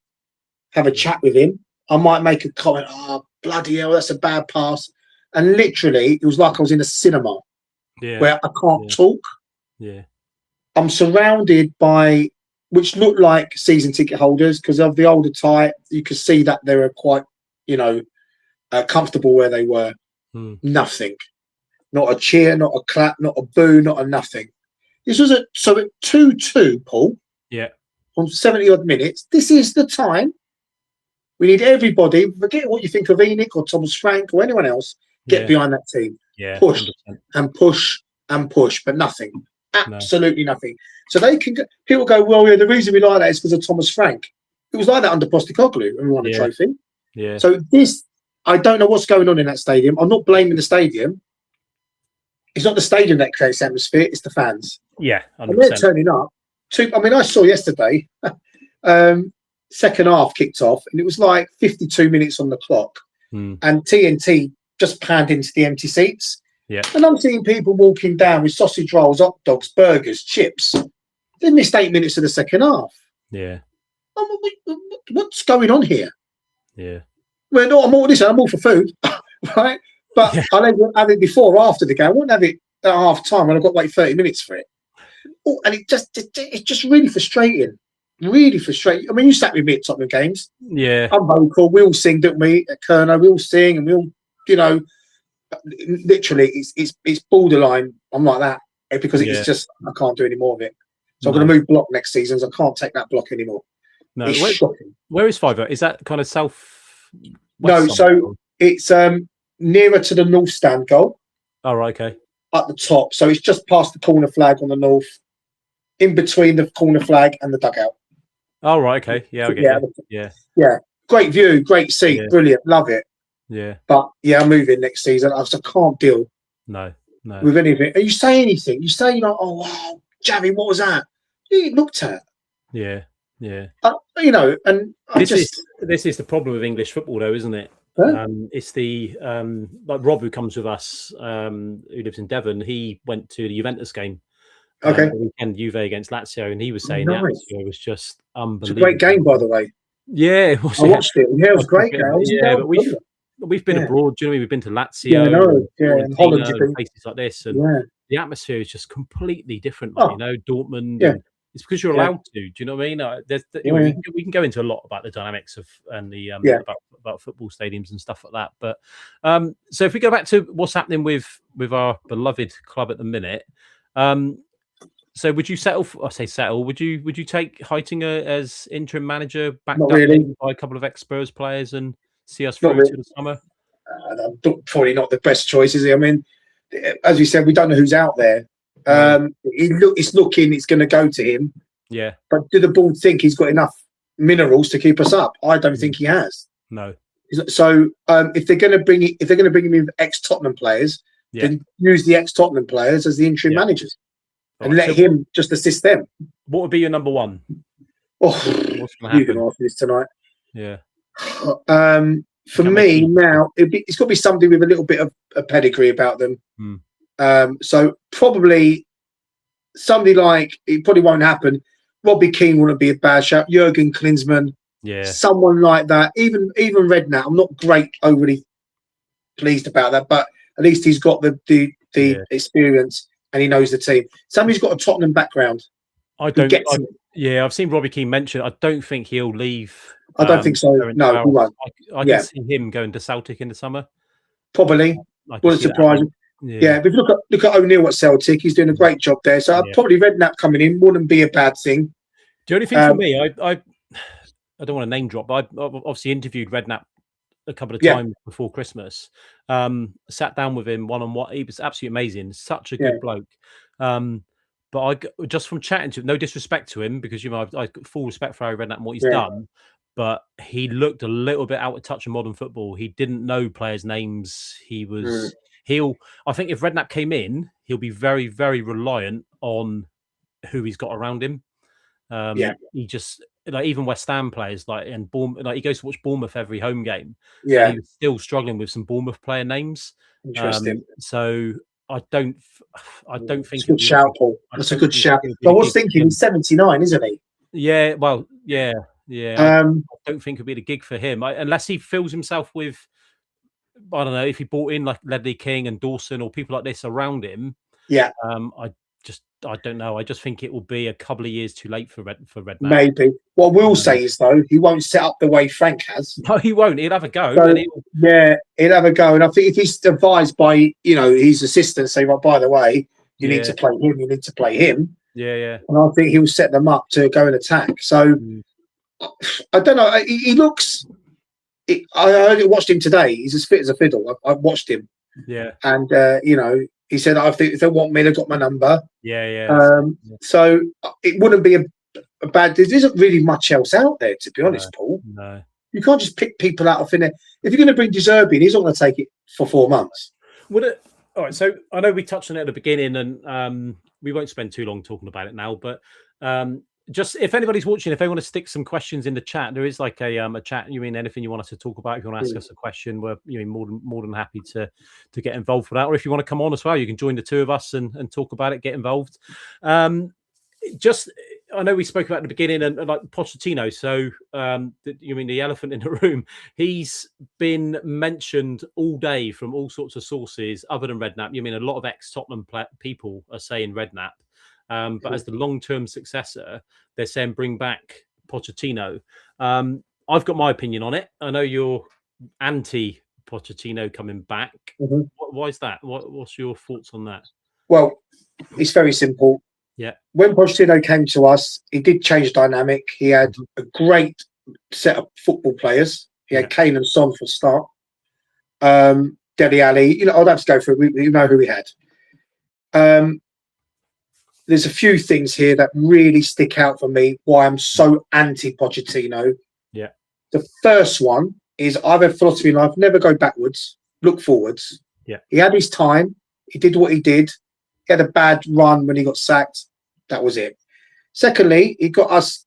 Speaker 2: have a chat with him. I might make a comment, oh, bloody hell, that's a bad pass. And literally, it was like I was in a cinema where I can't talk.
Speaker 1: Yeah.
Speaker 2: I'm surrounded by, which look like season ticket holders, because of the older type, you could see that they were quite, comfortable where they were. Nothing, not a cheer, not a clap, not a boo, not a nothing. This was at 2-2, Paul.
Speaker 1: Yeah,
Speaker 2: on 70 odd minutes. This is the time we need everybody. Forget what you think of ENIC or Thomas Frank or anyone else. Get behind that team.
Speaker 1: Yeah,
Speaker 2: push
Speaker 1: 100%.
Speaker 2: and push and push, but nothing. Absolutely nothing. So they can. People go, well, the reason we like that is because of Thomas Frank. It was like that under Postecoglou when we won the trophy.
Speaker 1: Yeah.
Speaker 2: So I don't know what's going on in that stadium. I'm not blaming the stadium. It's not the stadium that creates atmosphere. It's the fans.
Speaker 1: Yeah, 100%.
Speaker 2: And they're turning up. I saw yesterday, second half kicked off, and it was like 52 minutes on the clock. And TNT just panned into the empty seats.
Speaker 1: Yeah.
Speaker 2: And I'm seeing people walking down with sausage rolls, hot dogs, burgers, chips. They missed 8 minutes of the second half.
Speaker 1: Yeah.
Speaker 2: What's going on here?
Speaker 1: Yeah.
Speaker 2: Well, no, I'm all for food, right? But I'll have it before or after the game. I won't have it at half time when I've got to wait 30 minutes for it. Oh, and it's just really frustrating. Really frustrating. I mean, you sat with me at Tottenham games.
Speaker 1: Yeah.
Speaker 2: I'm vocal. We all sing, don't we? At Kerno, we all sing, and we all, literally, it's borderline. I'm like that because it's just I can't do any more of it. So I'm going to move block next season. So I can't take that block anymore.
Speaker 1: No,
Speaker 2: it's shocking.
Speaker 1: Where is Fiverr? Is that kind of south?
Speaker 2: No, so it's nearer to the north stand goal.
Speaker 1: Oh, right, okay.
Speaker 2: At the top, so it's just past the corner flag on the north. in between the corner flag and the dugout.
Speaker 1: Oh, right. Okay. Yeah, I get you.
Speaker 2: Yeah. Great view, great seat, brilliant, love it.
Speaker 1: Yeah.
Speaker 2: But yeah, I'm moving next season. I can't deal with anything. And you say anything, you say, oh, wow, Javi, what was that? You looked at.
Speaker 1: Yeah. Yeah.
Speaker 2: And
Speaker 1: this is the problem with English football, though, isn't it? Huh? It's the like Rob, who comes with us, who lives in Devon. He went to the Juventus game.
Speaker 2: Okay.
Speaker 1: The weekend, Juve against Lazio, and he was saying the atmosphere was just unbelievable.
Speaker 2: It's a great game, by the way.
Speaker 1: Yeah, it was.
Speaker 2: I watched it. Yeah, it was a great game.
Speaker 1: But we've been abroad. Do you know what I mean? We've been to Lazio,
Speaker 2: and Holland,
Speaker 1: and places like this, and the atmosphere is just completely different. Like Dortmund. And it's because you're allowed to. Do you know what I mean? We can go into a lot about the dynamics of and the about football stadiums and stuff like that. But so if we go back to what's happening with our beloved club at the minute. So would you settle? Would you take Huseyin as interim manager, backed up by a couple of ex-Spurs players, and see us through to the summer?
Speaker 2: Probably not the best choice, is he? I mean, as we said, we don't know who's out there. It's looking it's going to go to him.
Speaker 1: Yeah.
Speaker 2: But do the board think he's got enough minerals to keep us up? I don't think he has.
Speaker 1: No.
Speaker 2: So if they're going to bring him in ex-Tottenham players, then use the ex-Tottenham players as the interim managers. And let him just assist them.
Speaker 1: What would be your number one?
Speaker 2: Oh, you can ask this tonight.
Speaker 1: Yeah.
Speaker 2: For me now, it's got to be somebody with a little bit of a pedigree about them. So probably somebody like, it probably won't happen. Robbie Keane wouldn't be a bad shout. Jurgen Klinsmann.
Speaker 1: Yeah.
Speaker 2: Someone like that. Even Redknapp. I'm not overly pleased about that, but at least he's got the experience. And he knows the team. Somebody's got a Tottenham background.
Speaker 1: I've seen Robbie Keane mention. I don't think he'll leave.
Speaker 2: I don't think so. No, he won't.
Speaker 1: I can see him going to Celtic in the summer.
Speaker 2: Probably. Wouldn't surprise me. Yeah, but look at O'Neill at Celtic. He's doing a great job there. So probably Redknapp coming in wouldn't be a bad thing.
Speaker 1: The only thing for me, I don't want to name drop, but I obviously interviewed Redknapp a couple of times before Christmas. Sat down with him one-on-one. He was absolutely amazing. Such a good bloke. But I just from chatting to him, no disrespect to him, because I got full respect for Harry Redknapp and what he's done. But he looked a little bit out of touch in modern football. He didn't know players' names. He was I think if Redknapp came in, he'll be very, very reliant on who he's got around him. He just even West Ham players and Bournemouth, he goes to watch Bournemouth every home game.
Speaker 2: Yeah,
Speaker 1: and he was still struggling with some Bournemouth player names.
Speaker 2: Interesting.
Speaker 1: So I don't think
Speaker 2: it's a good shout, Paul. That's a good shout. But I was thinking he's 79, isn't he?
Speaker 1: Yeah. Well, yeah. I don't think it'd be the gig for him unless he fills himself with. I don't know if he brought in like Ledley King and Dawson or people like this around him.
Speaker 2: Yeah.
Speaker 1: I don't know. I just think it will be a couple of years too late for Redknapp.
Speaker 2: Maybe. What we'll say is, though, he won't set up the way Frank has.
Speaker 1: No, he won't. He'll have a go.
Speaker 2: So, he'll have a go. And I think if he's advised by, his assistant, say, well, by the way, you need to play him, you need to play him.
Speaker 1: Yeah.
Speaker 2: And I think he'll set them up to go and attack. So, I don't know. He looks... I only watched him today. He's as fit as a fiddle. I watched him.
Speaker 1: Yeah.
Speaker 2: And, he said, I think if they want me, they've got my number.
Speaker 1: Yeah.
Speaker 2: So it wouldn't be a bad... There isn't really much else out there, to be honest, Paul.
Speaker 1: No.
Speaker 2: You can't just pick people out of thin air. If you're going to bring De Zerbi in, he's not going to take it for 4 months.
Speaker 1: All right, so I know we touched on it at the beginning, and we won't spend too long talking about it now, but just if anybody's watching, if they want to stick some questions in the chat, there is like a chat. You mean anything you want us to talk about? If you want to ask us a question, we're more than happy to get involved for that. Or if you want to come on as well, you can join the two of us and talk about it, get involved. Just I know we spoke about at the beginning and like Pochettino. So you mean the elephant in the room? He's been mentioned all day from all sorts of sources other than Redknapp. You mean a lot of ex-Tottenham people are saying Redknapp. But as the long-term successor, they're saying bring back Pochettino. I've got my opinion on it. I know you're anti-Pochettino coming back. Why is that? What's your thoughts on that?
Speaker 2: Well, it's very simple.
Speaker 1: Yeah.
Speaker 2: When Pochettino came to us, he did change dynamic. He had a great set of football players. He had Kane and Son for a start. Dele Alli. I'd have to go through it. We know who we had. there's a few things here that really stick out for me why I'm so anti-Pochettino.
Speaker 1: Yeah.
Speaker 2: The first one is I have a philosophy in life: never go backwards, look forwards.
Speaker 1: Yeah.
Speaker 2: He had his time. He did what he did. He had a bad run when he got sacked. That was it. Secondly, he got us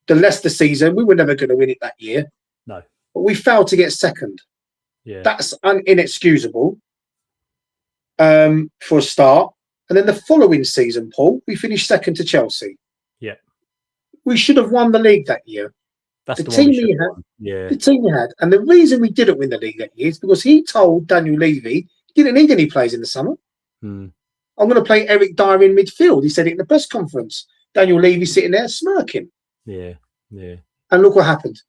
Speaker 2: the Leicester season. We were never going to win it that year.
Speaker 1: No.
Speaker 2: But we failed to get second.
Speaker 1: Yeah.
Speaker 2: That's inexcusable for a start. And then the following season, Paul, we finished second to Chelsea.
Speaker 1: Yeah.
Speaker 2: We should have won the league that year.
Speaker 1: That's
Speaker 2: the team he had.
Speaker 1: Yeah.
Speaker 2: The team he had. And the reason we didn't win the league that year is because he told Daniel Levy he didn't need any players in the summer.
Speaker 1: Hmm.
Speaker 2: I'm going to play Eric Dyer in midfield. He said it in the press conference. Daniel Levy sitting there smirking.
Speaker 1: Yeah. Yeah.
Speaker 2: And look what happened.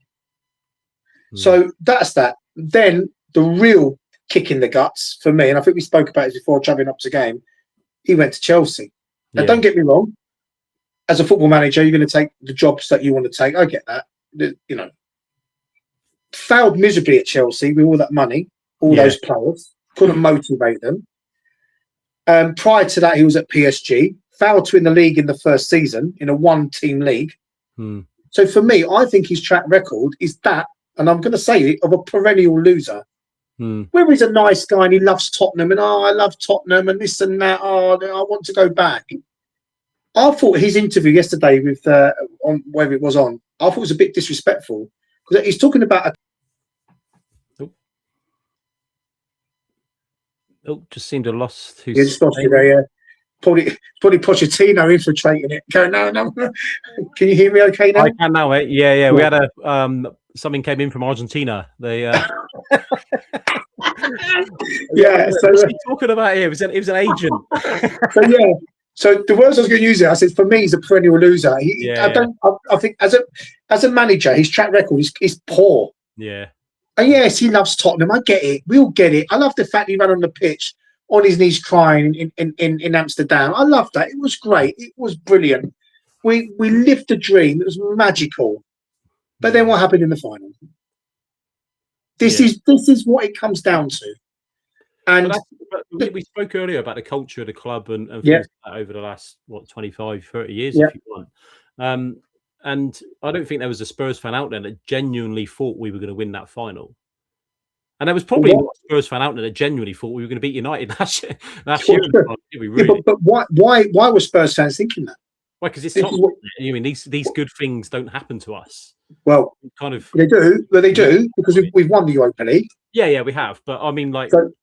Speaker 2: So that's that. Then the real kick in the guts for me, and I think we spoke about it before travelling up to game, he went to Chelsea. Now, don't get me wrong. As a football manager, you're going to take the jobs that you want to take. I get that. You know, failed miserably at Chelsea with all that money, all those players. Couldn't motivate them. Prior to that, he was at PSG. Failed to win the league in the first season in a one-team league. So for me, I think his track record is that, and I'm going to say it, of a perennial loser. Where he's a nice guy and he loves Tottenham and I love Tottenham and this and that. I want to go back. I thought his interview yesterday with on whether it was on, I thought it was a bit disrespectful because he's talking about
Speaker 1: just seemed to have lost.
Speaker 2: Yeah, just lost you there. Yeah, probably Pochettino infiltrating it. Go no. Can you hear me? Okay now?
Speaker 1: I can now. Mate. Yeah. We had a something came in from Argentina. They.
Speaker 2: Yeah. So
Speaker 1: what's he talking about here? It was an agent.
Speaker 2: So yeah. So the words I was going to use there, I said for me, he's a perennial loser. I think as a manager, his track record is poor.
Speaker 1: Yeah.
Speaker 2: And yes, he loves Tottenham. I get it. We all get it. I love the fact he ran on the pitch on his knees crying in Amsterdam. I love that. It was great. It was brilliant. We lived the dream. It was magical. But then what happened in the final? This is what it comes down to. And
Speaker 1: we spoke earlier about the culture of the club and things like that over the last 25, 30 years, if you want. And I don't think there was a Spurs fan out there that genuinely thought we were going to win that final. And there was probably a Spurs fan out there that genuinely thought we were going to beat United last year.
Speaker 2: But why were Spurs fans thinking that?
Speaker 1: Why? Because it's Tottenham. I mean, these good things don't happen to us.
Speaker 2: Well,
Speaker 1: kind of
Speaker 2: they do. Well, they do because we've won the Europa League.
Speaker 1: Yeah, we have. But I mean,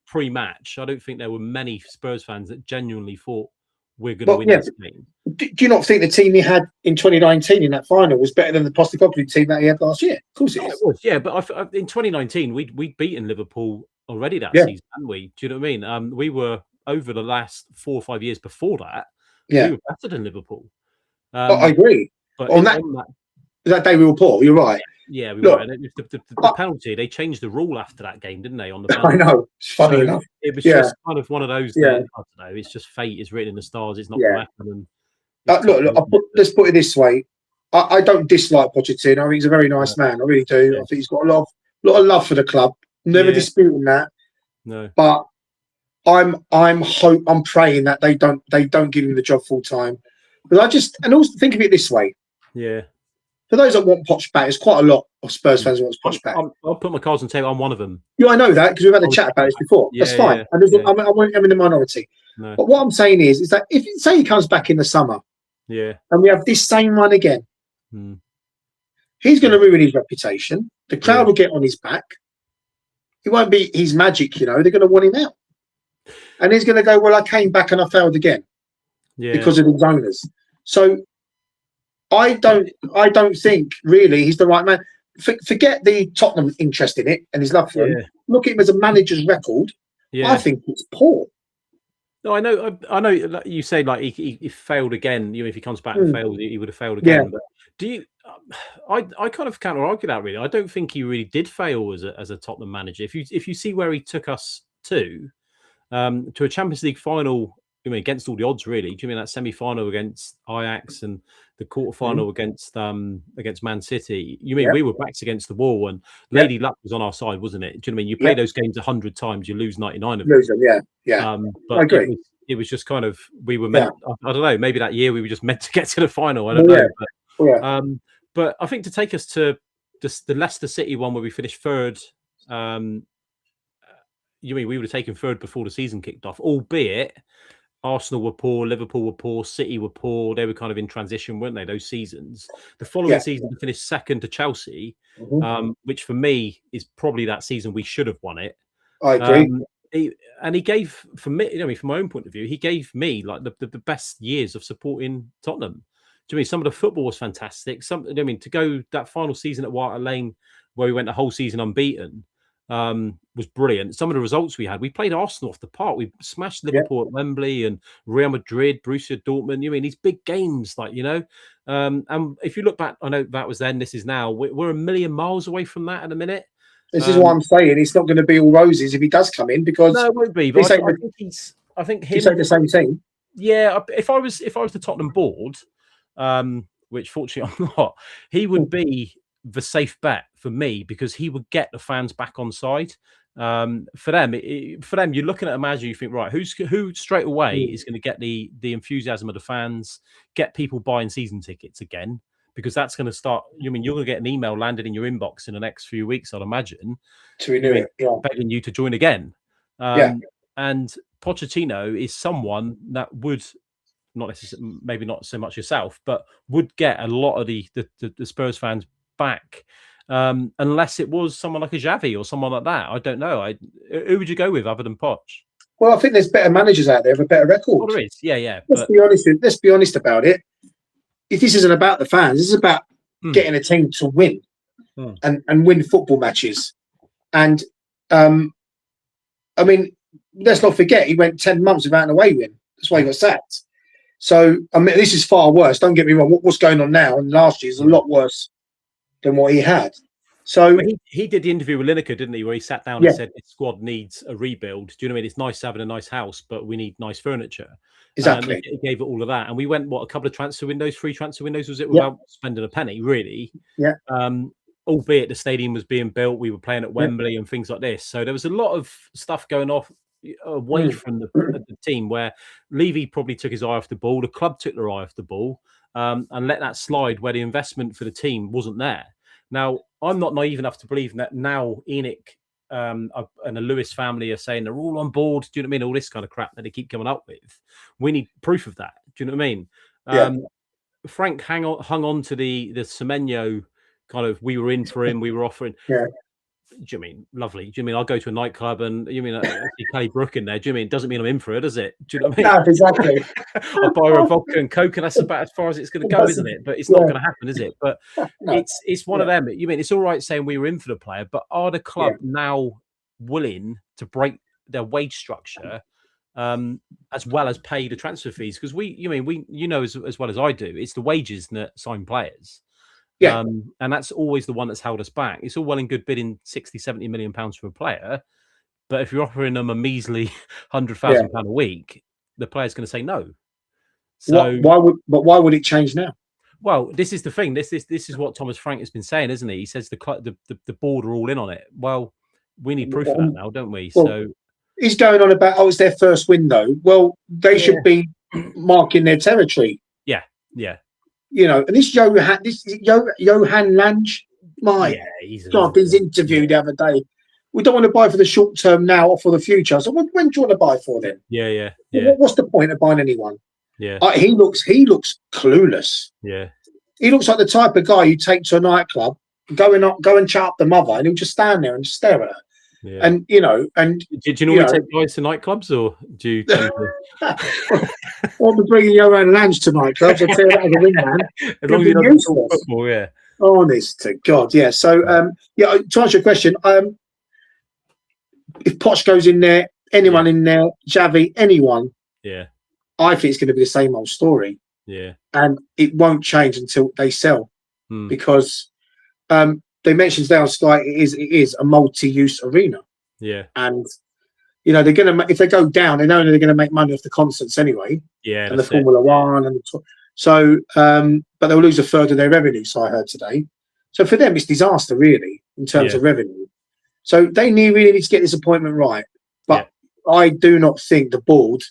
Speaker 1: pre-match, I don't think there were many Spurs fans that genuinely thought we're going to win this game.
Speaker 2: Do you not think the team he had in 2019 in that final was better than the Postecoglou team that he had last year? Of course it is.
Speaker 1: It was, yeah. But in 2019, we'd beaten Liverpool already that season, hadn't we? Do you know what I mean? We were, over the last 4 or 5 years before that, we were better than Liverpool.
Speaker 2: I agree.
Speaker 1: But
Speaker 2: on that day we were poor. You're right.
Speaker 1: Yeah, we were. And the penalty, they changed the rule after that game, didn't they? On the penalty.
Speaker 2: I know. It's funny enough.
Speaker 1: It was just kind of one of those. I don't know. It's just fate is written in the stars. It's not going to happen.
Speaker 2: Let's put it this way. I don't dislike Pochettino. I think he's a very nice man. I really do. I think he's got a lot of love for the club. Never disputing that.
Speaker 1: No.
Speaker 2: But I'm praying that they don't give him the job full time. But and also think of it this way.
Speaker 1: Yeah.
Speaker 2: For those that want Poch back, there's quite a lot of Spurs fans who want Poch back.
Speaker 1: I'll put my cards on the table. I'm one of them.
Speaker 2: Yeah, I know that because we've had a chat about this before. That's fine.
Speaker 1: Yeah,
Speaker 2: and I'm in the minority.
Speaker 1: No.
Speaker 2: But what I'm saying is that if say he comes back in the summer, and we have this same run again, he's going to ruin his reputation. The crowd will get on his back. It won't be his magic, They're going to want him out, and he's going to go, "Well, I came back and I failed again because of his owners." So I don't think really he's the right man. Forget the Tottenham interest in it and his love for him. Look at him as a manager's record. I think it's poor.
Speaker 1: No, I know. Like you say, like he failed again. If he comes back and failed, he would have failed again. But do you? I kind of counter argue that really. I don't think he really did fail as a Tottenham manager. If you see where he took us to a Champions League final. Against all the odds, really. Do you mean that semi-final against Ajax and the quarter-final against Man City? You mean we were backs against the wall and Lady Luck was on our side, wasn't it? Do you know what I mean? You play those games 100 times, you lose 99 of them.
Speaker 2: Lose them, yeah.
Speaker 1: But
Speaker 2: I agree.
Speaker 1: it was just kind of we were meant. I don't know. Maybe that year we were just meant to get to the final. I don't
Speaker 2: Well,
Speaker 1: know. But I think to take us to the Leicester City one where we finished third. You mean we would have taken third before the season kicked off, albeit Arsenal were poor, Liverpool were poor, City were poor. They were kind of in transition, weren't they, those seasons? The following season, we finished second to Chelsea, which for me is probably that season we should have won it.
Speaker 2: I agree.
Speaker 1: He gave, for me, I mean, from my own point of view, he gave me like the best years of supporting Tottenham. Do you mean some of the football was fantastic? To go that final season at White Hart Lane where we went the whole season unbeaten was brilliant. Some of the results we had, we played Arsenal off the park. We smashed Liverpool at Wembley and Real Madrid, Borussia Dortmund. You mean these big games, and if you look back, I know that was then, this is now. We're a million miles away from that in a minute.
Speaker 2: This is why I'm saying it's not going to be all roses if he does come in, because
Speaker 1: no, it won't be. But I think him.
Speaker 2: You say the same thing.
Speaker 1: Yeah, if I was the Tottenham board, which fortunately I'm not, he would be the safe bet for me because he would get the fans back on side. For them, you're looking at a manager, you think, right, who straight away is going to get the enthusiasm of the fans, get people buying season tickets again, because that's going to start. You're going to get an email landed in your inbox in the next few weeks, I'd imagine,
Speaker 2: to renew it,
Speaker 1: begging you to join again. And Pochettino is someone that would not necessarily, maybe not so much yourself, but would get a lot of the Spurs fans back, unless it was someone like a Xavi or someone like that. I don't know. Who would you go with other than Poch?
Speaker 2: Well, I think there's better managers out there with a better record.
Speaker 1: Well, there is, yeah.
Speaker 2: Let's be honest about it. If this isn't about the fans, this is about getting a team to win and win football matches. And I mean, let's not forget he went 10 months without an away win. That's why he got sacked. So I mean, this is far worse. Don't get me wrong. What's going on now and last year is a lot worse than what he had. So
Speaker 1: he did the interview with Lineker, didn't he? Where he sat down and said his squad needs a rebuild. Do you know what I mean? It's nice having a nice house, but we need nice furniture.
Speaker 2: Exactly.
Speaker 1: He gave it all of that, and we went a couple of free transfer windows was it, without spending a penny, really?
Speaker 2: Yeah.
Speaker 1: Albeit the stadium was being built, we were playing at Wembley and things like this. So there was a lot of stuff going off away from the team where Levy probably took his eye off the ball. The club took their eye off the ball and let that slide where the investment for the team wasn't there. Now, I'm not naive enough to believe that now Enoch and the Lewis family are saying they're all on board. Do you know what I mean? All this kind of crap that they keep coming up with. We need proof of that. Do you know what I mean? Frank hung on to the Semenyo kind of, we were in for him, we were offering. Do you mean lovely? Do you mean I'll go to a nightclub and you mean I see Kelly Brook in there? Do you mean it doesn't mean I'm in for it, does it? Do you know what I mean?
Speaker 2: No, exactly.
Speaker 1: I'll buy her a vodka and coke, and that's about as far as it's going to go, isn't it? But it's not going to happen, is it? But it's one of them. You mean it's all right saying we were in for the player, but are the club now willing to break their wage structure as well as pay the transfer fees? Because as well as I do, it's the wages that sign players. And that's always the one that's held us back. It's all well and good bidding 60, 70 million pounds for a player, but if you're offering them a measly £100,000 a week, the player's going to say no. So
Speaker 2: why would it change now?
Speaker 1: Well, this is the thing. This is what Thomas Frank has been saying, isn't he? He says the board are all in on it. Well, we need proof of that now, don't we? So
Speaker 2: he's going on about it's their first window. Well, they should be marking their territory.
Speaker 1: Yeah.
Speaker 2: You know, and this Johan Lange, he's his interview the other day. We don't want to buy for the short term now or for the future. So when do you want to buy for then?
Speaker 1: Yeah.
Speaker 2: What's the point of buying anyone?
Speaker 1: Yeah.
Speaker 2: He looks clueless.
Speaker 1: Yeah.
Speaker 2: He looks like the type of guy you take to a nightclub, go and chat up the mother, and he'll just stand there and just stare at her.
Speaker 1: Yeah.
Speaker 2: And
Speaker 1: did you normally take guys to nightclubs, or do you?
Speaker 2: I'll be bringing Johan Lange to nightclubs. I'll tell you that as a wingman.
Speaker 1: As long as you don't talk football, yeah.
Speaker 2: Honest to God, yeah. So, to answer your question, if Poch goes in there, anyone in there, Xavi, anyone, I think it's going to be the same old story.
Speaker 1: Yeah, and
Speaker 2: it won't change until they sell, because they mentioned today on Sky it is a multi-use arena. Yeah, and they're going to, if they go down, they know they're going to make money off the concerts anyway. Yeah, and the Formula One and but they'll lose a third of their revenue. So I heard today. So for them, it's disaster really in terms of revenue. So they really need to get this appointment right. But I do not think the board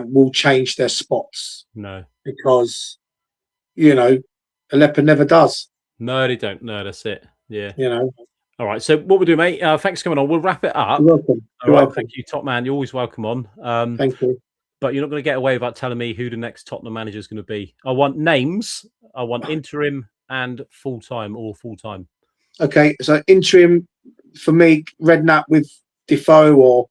Speaker 2: will change their spots.
Speaker 1: No,
Speaker 2: because Aleppo never does.
Speaker 1: No, they don't. No, that's it. Yeah.
Speaker 2: All
Speaker 1: right. So what we'll do, mate. Thanks for coming on. We'll wrap it up.
Speaker 2: You're welcome.
Speaker 1: All right. Thank you, top man. You're always welcome on.
Speaker 2: Thank you.
Speaker 1: But you're not going to get away without telling me who the next Tottenham manager is going to be. I want names. I want interim and full-time or full-time.
Speaker 2: Okay. So interim for me, Redknapp with Defoe or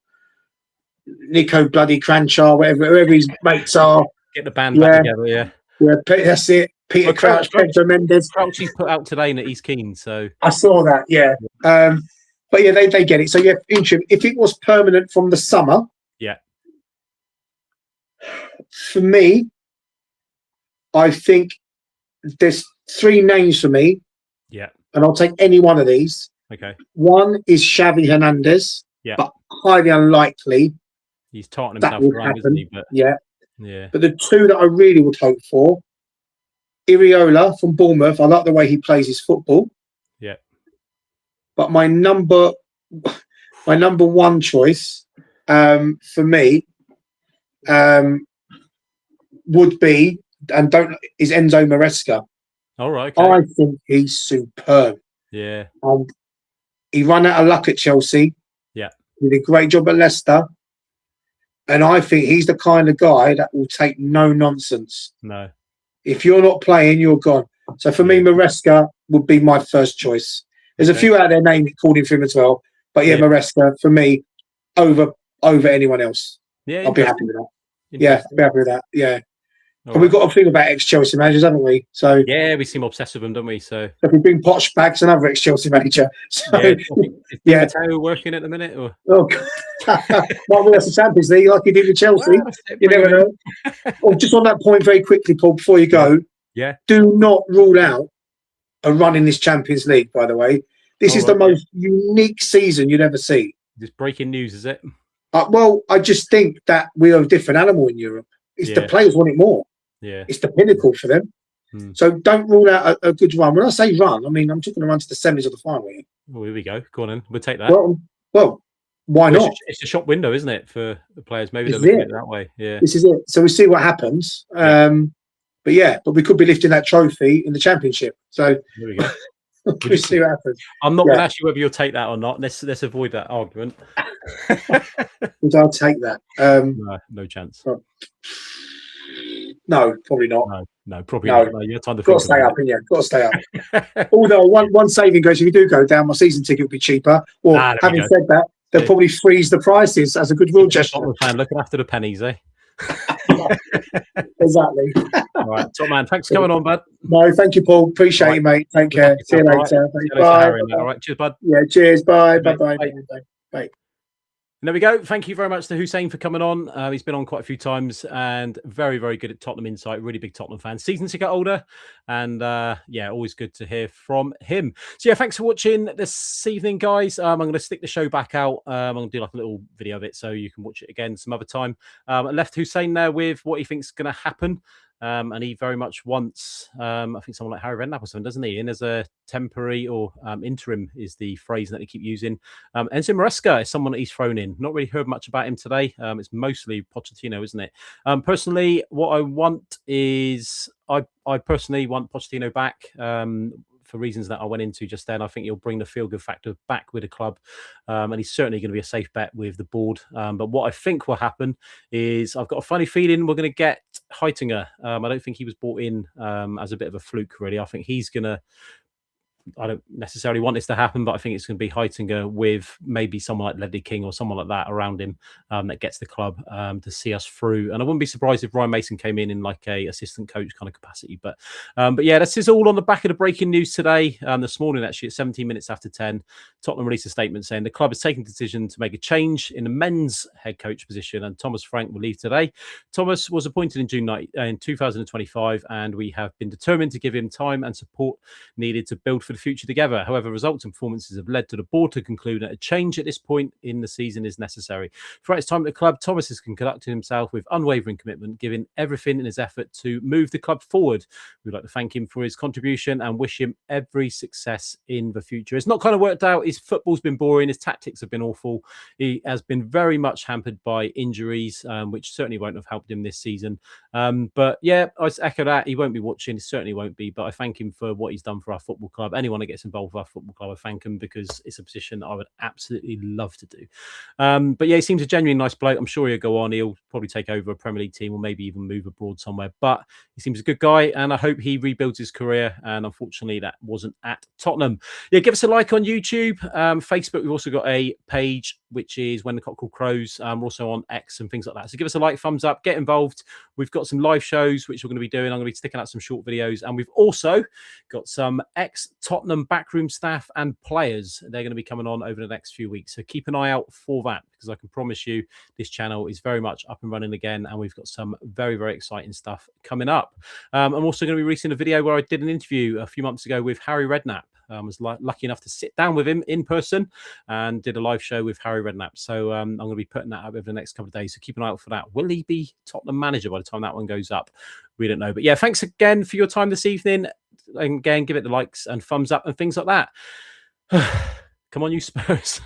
Speaker 2: Nico Bloody Cranshaw, whoever his mates are.
Speaker 1: Get the band back together, yeah.
Speaker 2: Yeah, that's it. Peter Crouch, Pedro Mendes.
Speaker 1: Crouchy's put out today that he's keen, so
Speaker 2: I saw that, yeah. But yeah, they get it. So yeah, interim. If it was permanent from the summer,
Speaker 1: yeah.
Speaker 2: For me, I think there's 3 names for me.
Speaker 1: Yeah.
Speaker 2: And I'll take any one of these.
Speaker 1: Okay.
Speaker 2: One is Xavi Hernandez.
Speaker 1: Yeah.
Speaker 2: But highly unlikely.
Speaker 1: He's tarting
Speaker 2: that
Speaker 1: himself
Speaker 2: would
Speaker 1: around,
Speaker 2: happen.
Speaker 1: isn't he? But
Speaker 2: yeah. But the 2 that I really would hope for, Iriola from Bournemouth. I like the way he plays his football.
Speaker 1: Yeah.
Speaker 2: But my number 1 choice for me would be is Enzo Maresca.
Speaker 1: All right. Okay.
Speaker 2: I think he's superb.
Speaker 1: Yeah.
Speaker 2: He ran out of luck at Chelsea.
Speaker 1: Yeah.
Speaker 2: He did a great job at Leicester. And I think he's the kind of guy that will take no nonsense.
Speaker 1: No.
Speaker 2: If you're not playing, you're gone. So for me, Maresca would be my first choice. There's a few out there named calling for him as well. But yeah, Maresca for me over anyone else.
Speaker 1: Yeah.
Speaker 2: I'll be happy with that. Yeah, I'll be happy with that. Yeah.
Speaker 1: All
Speaker 2: and we've got to think about ex-Chelsea managers, haven't we? So
Speaker 1: yeah, we seem obsessed with them, don't we? So
Speaker 2: if we bring Poch back, it's another ex-Chelsea manager. So,
Speaker 1: is Mateo working at the minute? Or?
Speaker 2: Oh, might win us the Champions League like he did with Chelsea.
Speaker 1: Well,
Speaker 2: you never know. Oh, just on that point, very quickly, Paul, before you go, do not rule out a run in this Champions League. By the way, this is the most unique season you'd ever see.
Speaker 1: This breaking news, is it?
Speaker 2: Well, I just think that we are a different animal in Europe. It's the players want it more.
Speaker 1: Yeah,
Speaker 2: it's the pinnacle for them. So don't rule out a good run. When I say run, I mean I'm talking to run to the semis or the final.
Speaker 1: Well, here we go. Go on in. We'll take that.
Speaker 2: Well, why not?
Speaker 1: It's a shop window, isn't it, for the players? Maybe they're looking at it that way. Yeah.
Speaker 2: This is it. So we see what happens. But we could be lifting that trophy in the championship. So
Speaker 1: here we go.
Speaker 2: We'll see what happens.
Speaker 1: I'm not going to ask you whether you'll take that or not. Let's avoid that argument.
Speaker 2: I'll take that.
Speaker 1: No chance.
Speaker 2: No, probably not.
Speaker 1: No, probably not. No, you have time to
Speaker 2: got to stay up, yeah. Got to stay up. Although one saving goes, if you do go down, my season ticket will be cheaper. Or having said that, they'll probably freeze the prices as a goodwill gesture.
Speaker 1: Fan looking after the pennies, eh?
Speaker 2: Exactly.
Speaker 1: All right, top man. Thanks for coming on, bud.
Speaker 2: No, thank you, Paul. Appreciate you, mate. Take care. See you later. Bye.
Speaker 1: All right, cheers, bud.
Speaker 2: Yeah, cheers. Bye. Bye. Bye.
Speaker 1: And there we go. Thank you very much to Huseyin for coming on. He's been on quite a few times and very, very good at Tottenham Insight. Really big Tottenham fan. Season ticket holder. And always good to hear from him. So yeah, thanks for watching this evening, guys. I'm going to stick the show back out. I'm going to do like a little video of it so you can watch it again some other time. I left Huseyin there with what he thinks is going to happen. And he very much wants, I think someone like Harry Redknapp or something, doesn't he? In as a temporary or interim is the phrase that they keep using. Enzo Maresca is someone that he's thrown in. Not really heard much about him today. It's mostly Pochettino, isn't it? Personally, what I want is, I personally want Pochettino back. For reasons that I went into just then. I think he'll bring the feel-good factor back with the club. And he's certainly going to be a safe bet with the board. But what I think will happen is I've got a funny feeling we're going to get Huseyin. I don't think he was brought in as a bit of a fluke, really. I think he's going to... I don't necessarily want this to happen, but I think it's going to be Huseyin with maybe someone like Ledley King or someone like that around him that gets the club to see us through. And I wouldn't be surprised if Ryan Mason came in like a assistant coach kind of capacity. But yeah, this is all on the back of the breaking news today. This morning, actually, at 17 minutes after 10, Tottenham released a statement saying the club is taking the decision to make a change in the men's head coach position, and Thomas Frank will leave today. Thomas was appointed in June in 2025, and we have been determined to give him time and support needed to build for the future together. However, results and performances have led to the board to conclude that a change at this point in the season is necessary. Throughout his time at the club, Thomas has conducted himself with unwavering commitment, giving everything in his effort to move the club forward. We'd like to thank him for his contribution and wish him every success in the future. It's not kind of worked out. His football's been boring. His tactics have been awful. He has been very much hampered by injuries, which certainly won't have helped him this season. But yeah, I echo that. He won't be watching. He certainly won't be. But I thank him for what he's done for our football club. Anyone that gets involved with our football club, I thank him because it's a position I would absolutely love to do. But yeah, he seems a genuinely nice bloke. I'm sure he'll go on. He'll probably take over a Premier League team or maybe even move abroad somewhere. But he seems a good guy, and I hope he rebuilds his career. And unfortunately, that wasn't at Tottenham. Yeah, give us a like on YouTube, Facebook. We've also got a page which is When the Cock Crows. We're also on X and things like that. So give us a like, thumbs up, get involved. We've got some live shows which we're going to be doing. I'm going to be sticking out some short videos, and we've also got some ex-Tottenham backroom staff and players. They're going to be coming on over the next few weeks. So keep an eye out for that, because I can promise you this channel is very much up and running again, and we've got some very, very exciting stuff coming up. I'm also going to be releasing a video where I did an interview a few months ago with Harry Redknapp. I was lucky enough to sit down with him in person and did a live show with Harry Redknapp. So I'm going to be putting that up over the next couple of days. So keep an eye out for that. Will he be Tottenham manager by the time that one goes up? We don't know. But yeah, thanks again for your time this evening. And again, give it the likes and thumbs up and things like that. Come on, you Spurs.